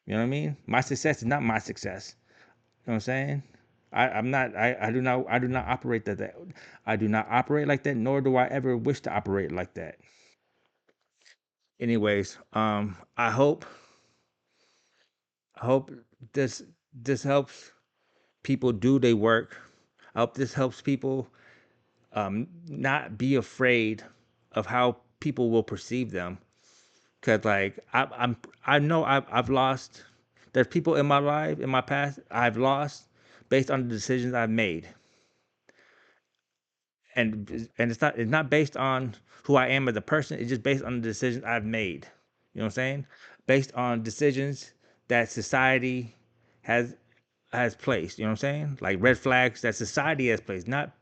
You know what I mean? My success is not my success. You know what I'm saying? I'm not. I do not operate that. I do not operate like that. Nor do I ever wish to operate like that. Anyways, I hope this this helps people do their work. I hope this helps people not be afraid of how people will perceive them. Cause like I know I've lost There's people in my life, in my past, I've lost based on the decisions I've made, and it's not based on who I am as a person. It's just based on the decisions I've made. You know what I'm saying? Based on decisions that society has has placed. You know what I'm saying? Like red flags that society has placed, not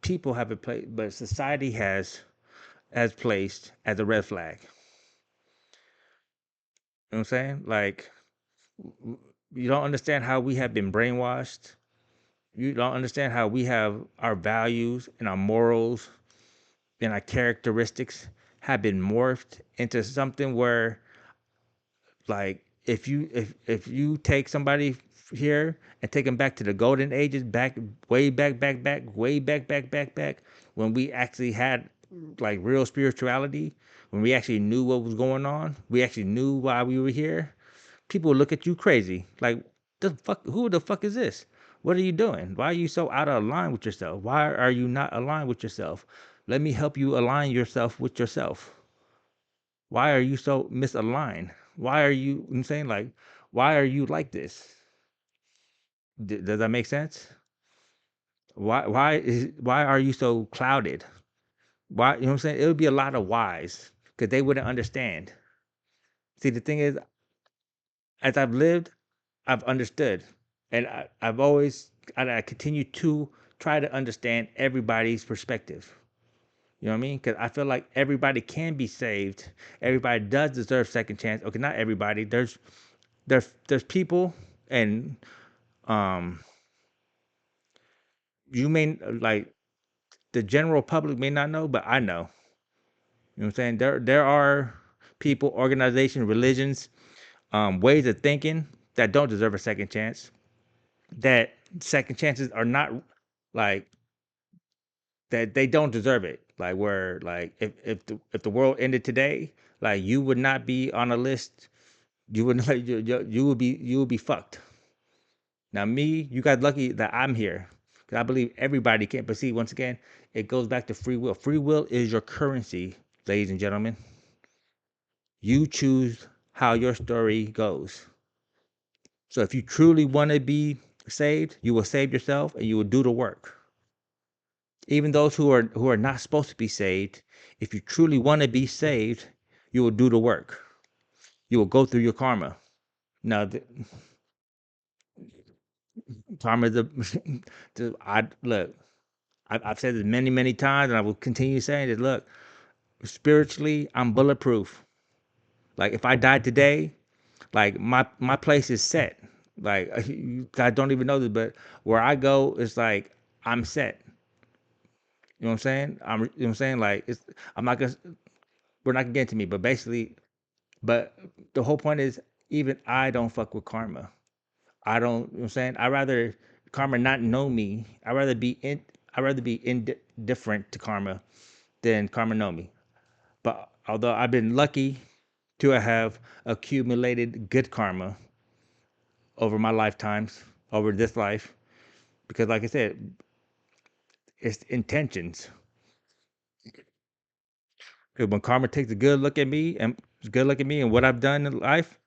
people have it placed, but society has placed as a red flag. You know what I'm saying? Like you don't understand how we have been brainwashed. You don't understand how we have our values and our morals and our characteristics have been morphed into something where, like, if you take somebody here and take them back to the golden ages, back way back way back when we actually had like real spirituality, when we actually knew what was going on, we actually knew why we were here, people would look at you crazy. Like, the fuck, who the fuck is this? What are you doing? Why are you so out of line with yourself? Why are you not aligned with yourself? Let me help you align yourself with yourself. Why are you so misaligned? Why are you, I'm saying, like, why are you like this? Does that make sense? Why are you so clouded? Why, you know what I'm saying? It would be a lot of whys because they wouldn't understand. See, the thing is, as I've lived, I've understood, and I've always, I continue to try to understand everybody's perspective. You know what I mean? Because I feel like everybody can be saved. Everybody does deserve second chance. Okay, not everybody. There's people, and um, you may, like, the general public may not know, but I know. You know what I'm saying? There are people, organizations, religions, ways of thinking that don't deserve a second chance. That second chances are not, like, that they don't deserve it. Like, where, like, if the world ended today, like, you would not be on a list. You would not, you would be fucked. Now, me, you got lucky that I'm here, because I believe everybody can. But see, once again, it goes back to free will. Free will is your currency, ladies and gentlemen. You choose how your story goes. So if you truly want to be saved, you will save yourself and you will do the work. Even those who are not supposed to be saved, if you truly want to be saved, you will do the work. You will go through your karma. Now, karma is I look. I've said this many, many times, and I will continue saying it. Look, spiritually, I'm bulletproof. Like, if I died today, like, my place is set. Like, you guys don't even know this, but where I go, it's like I'm set. You know what I'm saying? You know what I'm saying? Like, I'm not gonna. We're not gonna get into me, but basically, but the whole point is, even I don't fuck with karma. I don't. You know what I'm saying? I rather karma not know me. I rather be indifferent to karma than karma know me. But although I've been lucky to have accumulated good karma over my lifetimes, over this life, because like I said, it's intentions. 'Cause when karma takes a good look at me and what I've done in life,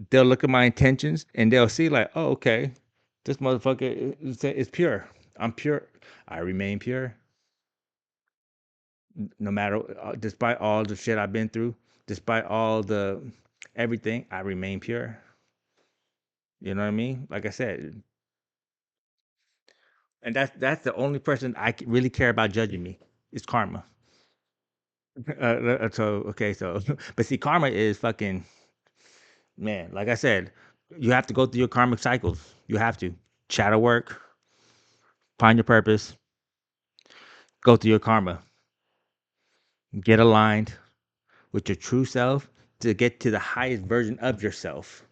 they'll look at my intentions and they'll see, like, oh, okay, this motherfucker is pure. I'm pure. I remain pure, no matter, despite all the shit I've been through, despite all the everything, I remain pure. You know what I mean? Like I said, and that's the only person really care about judging me. It's karma. So okay, so but see, karma is fucking, man. Like I said, you have to go through your karmic cycles. You have to shadow work, find your purpose, go through your karma, get aligned with your true self to get to the highest version of yourself.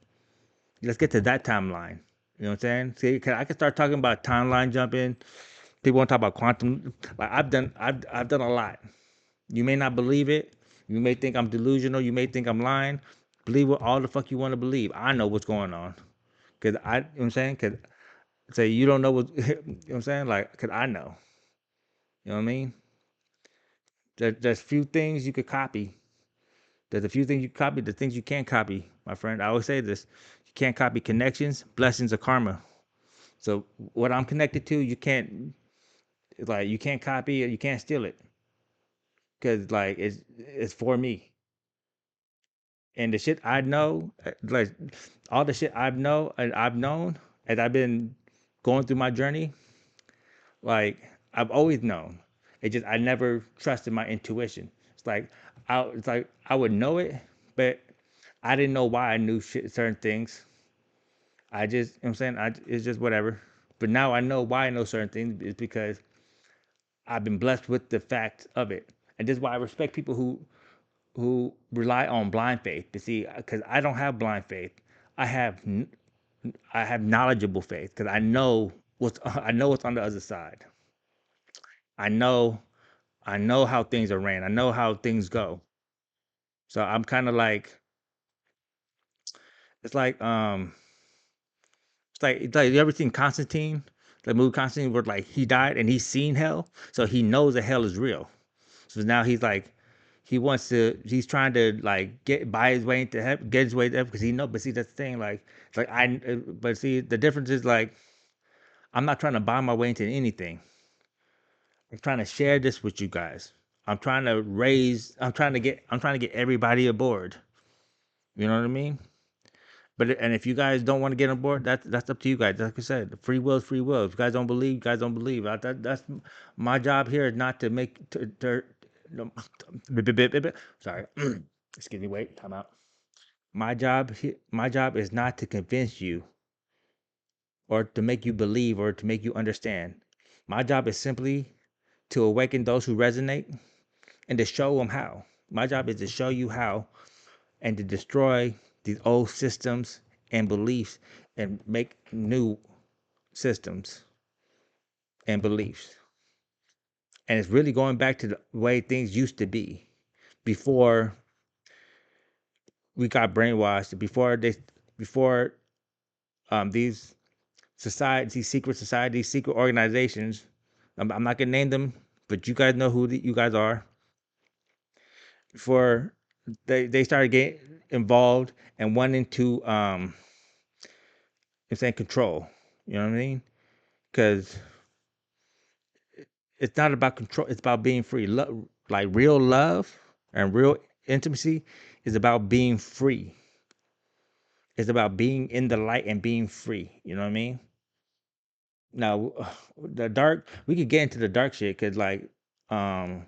Let's get to that timeline. You know what I'm saying? See, I can start talking about timeline jumping. People want to talk about quantum. Like, I've done a lot. You may not believe it. You may think I'm delusional. You may think I'm lying. Believe what all the fuck you want to believe. I know what's going on. Cause you know what I'm saying? Cause say you don't know what, you know what I'm saying? Like, cause I know. You know what I mean? There's few things you could copy. There's a few things you copy, the things you can't copy, my friend. I always say this: you can't copy connections, blessings, or karma. So what I'm connected to, you can't like you can't copy it, you can't steal it because like it's for me. And the shit I know, like all the shit I've known as I've been going through my journey, like I've always known. It just I never trusted my intuition. It's like I would know it, but I didn't know why I knew shit, certain things. I just, you know what I'm saying, it's just whatever. But now I know why I know certain things is because I've been blessed with the fact of it, and this is why I respect people who rely on blind faith. You see, because I don't have blind faith. I have I have knowledgeable faith because I know what's on the other side. I know I know how things are ran. I know how things go. So I'm kind of like it's like it's like you ever seen Constantine, the movie Constantine, where like he died and he's seen hell, so he knows that hell is real. So now he's like he's trying to like get buy his way into heaven, get his way to heaven because he know. But see that's the thing, like it's like but see the difference is like I'm not trying to buy my way into anything. I'm trying to share this with you guys. I'm trying to get everybody aboard. You know what I mean? And if you guys don't want to get on board, that's up to you guys. Like I said, free will is free will. If you guys don't believe, you guys don't believe. That's my job here is not to make no, sorry. Excuse me. Wait. Time out. My job is not to convince you or to make you believe or to make you understand. My job is simply to awaken those who resonate and to show them how. My job is to show you how and to destroy these old systems and beliefs and make new systems and beliefs. And it's really going back to the way things used to be before we got brainwashed, before these societies, these secret societies, secret organizations. I'm not gonna name them, but you guys know who you guys are. Before they started getting involved and wanting to I'm saying control. You know what I mean? Because it's not about control. It's about being free. Like real love and real intimacy is about being free. It's about being in the light and being free. You know what I mean? Now, the dark. We could get into the dark shit um,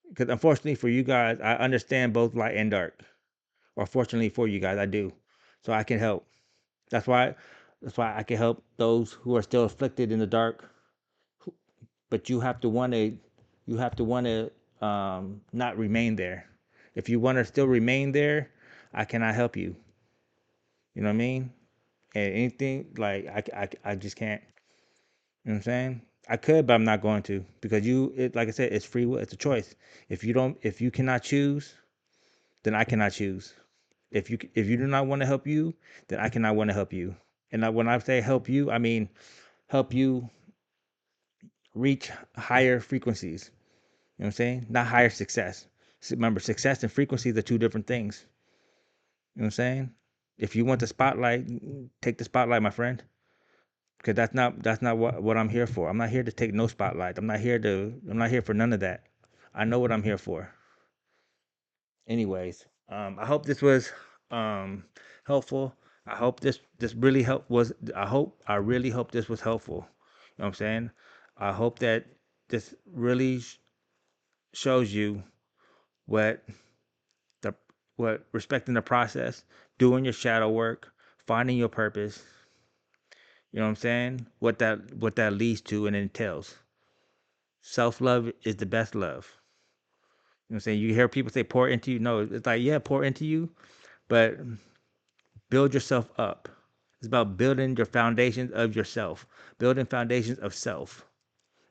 because unfortunately for you guys, I understand both light and dark. Or fortunately for you guys, I do. So I can help. That's why. That's why I can help those who are still afflicted in the dark. But you have to want to not remain there. If you want to still remain there, I cannot help you. You know what I mean? And anything like I just can't. You know what I'm saying? I could, but I'm not going to because like I said, it's free will. It's a choice. If you cannot choose, then I cannot choose. If you do not want to help you, then I cannot want to help you. And when I say help you, I mean help you reach higher frequencies. You know what I'm saying? Not higher success. Remember, success and frequency are two different things. You know what I'm saying? If you want the spotlight, take the spotlight, my friend. Because that's not what I'm here for. I'm not here to take no spotlight. I'm not here for none of that. I know what I'm here for. Anyways, I hope this was helpful. I hope this really help was I really hope this was helpful. You know what I'm saying? I hope that this really shows you what the what respecting the process, doing your shadow work, finding your purpose. You know what I'm saying? What that leads to and entails. Self love is the best love. You know what I'm saying? You hear people say pour into you. No, it's like yeah, pour into you, but build yourself up. It's about building your foundations of yourself, building foundations of self.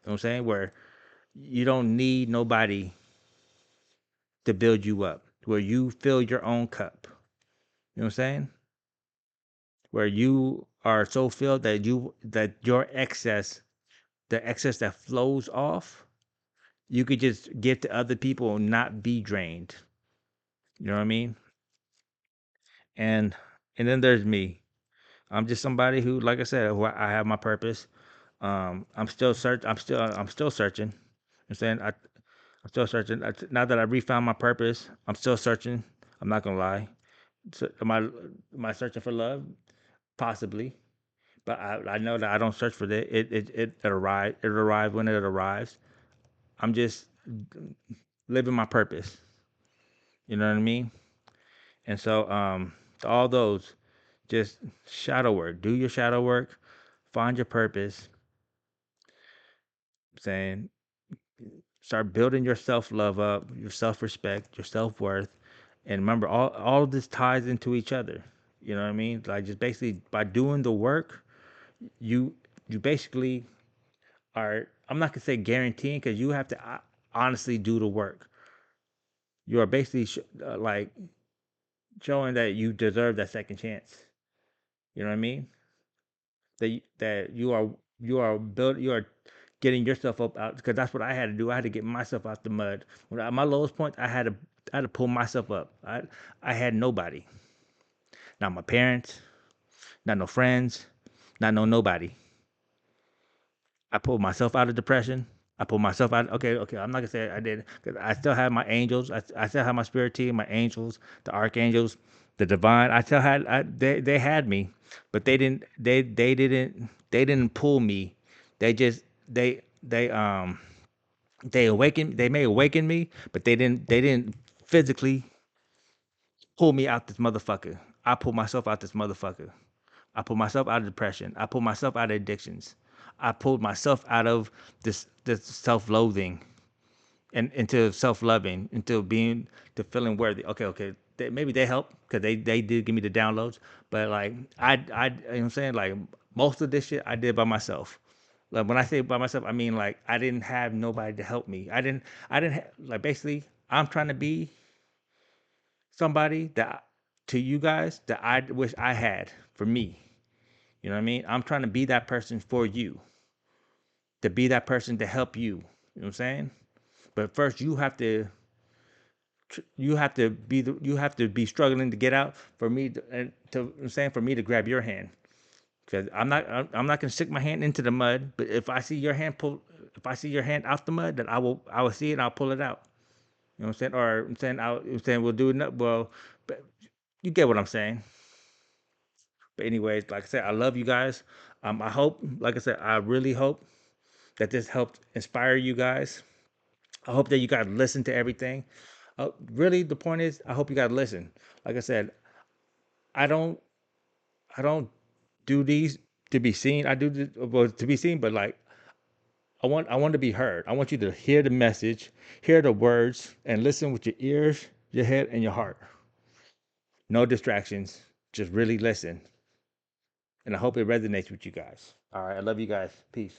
You know what I'm saying? Where you don't need nobody to build you up, where you fill your own cup. You know what I'm saying? Where you are so filled that your excess, the excess that flows off, You could just give to other people and not be drained. You know what I mean? And then there's me. I'm just somebody who, like I said, I have my purpose. I'm still I'm still searching. I'm saying I'm still searching. Now that I refound my purpose, I'm still searching. I'm not gonna lie. So, am I searching for love? Possibly, but I know that I don't search for that. It arrives. It arrives when it arrives. I'm just living my purpose. You know what I mean? And so, to all those, just shadow work. Do your shadow work. Find your purpose. Saying, start building your self love up, your self respect, your self worth, and remember, all of this ties into each other. You know what I mean? Like, just basically by doing the work, you you basically are. I'm not gonna say guaranteeing because you have to honestly do the work. You are basically like showing that you deserve that second chance. You know what I mean? That you are getting yourself up out, because that's what I had to do. I had to get myself out the mud. When at my lowest point, I had to pull myself up. I had nobody, not my parents, not no friends, not no nobody. I pulled myself out of depression. I pulled myself out. Okay, okay. I'm not gonna say I did, because I still have my angels. I still have my spirit team, my angels, the archangels, the divine. I still had. They had me, but they didn't pull me. They just they awakened. They may awaken me, but they didn't physically pull me out this motherfucker. I pulled myself out this motherfucker. I pulled myself out of depression. I pulled myself out of addictions. I pulled myself out of this self-loathing and into self-loving, into being to feeling worthy. Okay, okay. Maybe they help because they did give me the downloads, but like you know what I'm saying, like most of this shit I did by myself. Like when I say by myself, I mean like I didn't have nobody to help me. I didn't like basically I'm trying to be somebody that to you guys that I wish I had for me. You know what I mean? I'm trying to be that person for you, to be that person to help you. You know what I'm saying? But first, you have to be struggling to get out for me to, and to I'm saying for me to grab your hand, because I'm not gonna stick my hand into the mud. But if I see your hand out the mud, then I will see it and I'll pull it out. You know what I'm saying? Or I'm saying we'll do it. Well, but you get what I'm saying. But anyways, like I said, I love you guys. I hope, like I said, I really hope that this helped inspire you guys. I hope that you guys listen to everything. Really, the point is, I hope you guys listen. Like I said, I don't, I don't do these to be seen. I do this, well, to be seen, but like I want to be heard. I want you to hear the message, hear the words, and listen with your ears, your head, and your heart. No distractions. Just really listen. And I hope it resonates with you guys. All right, I love you guys. Peace.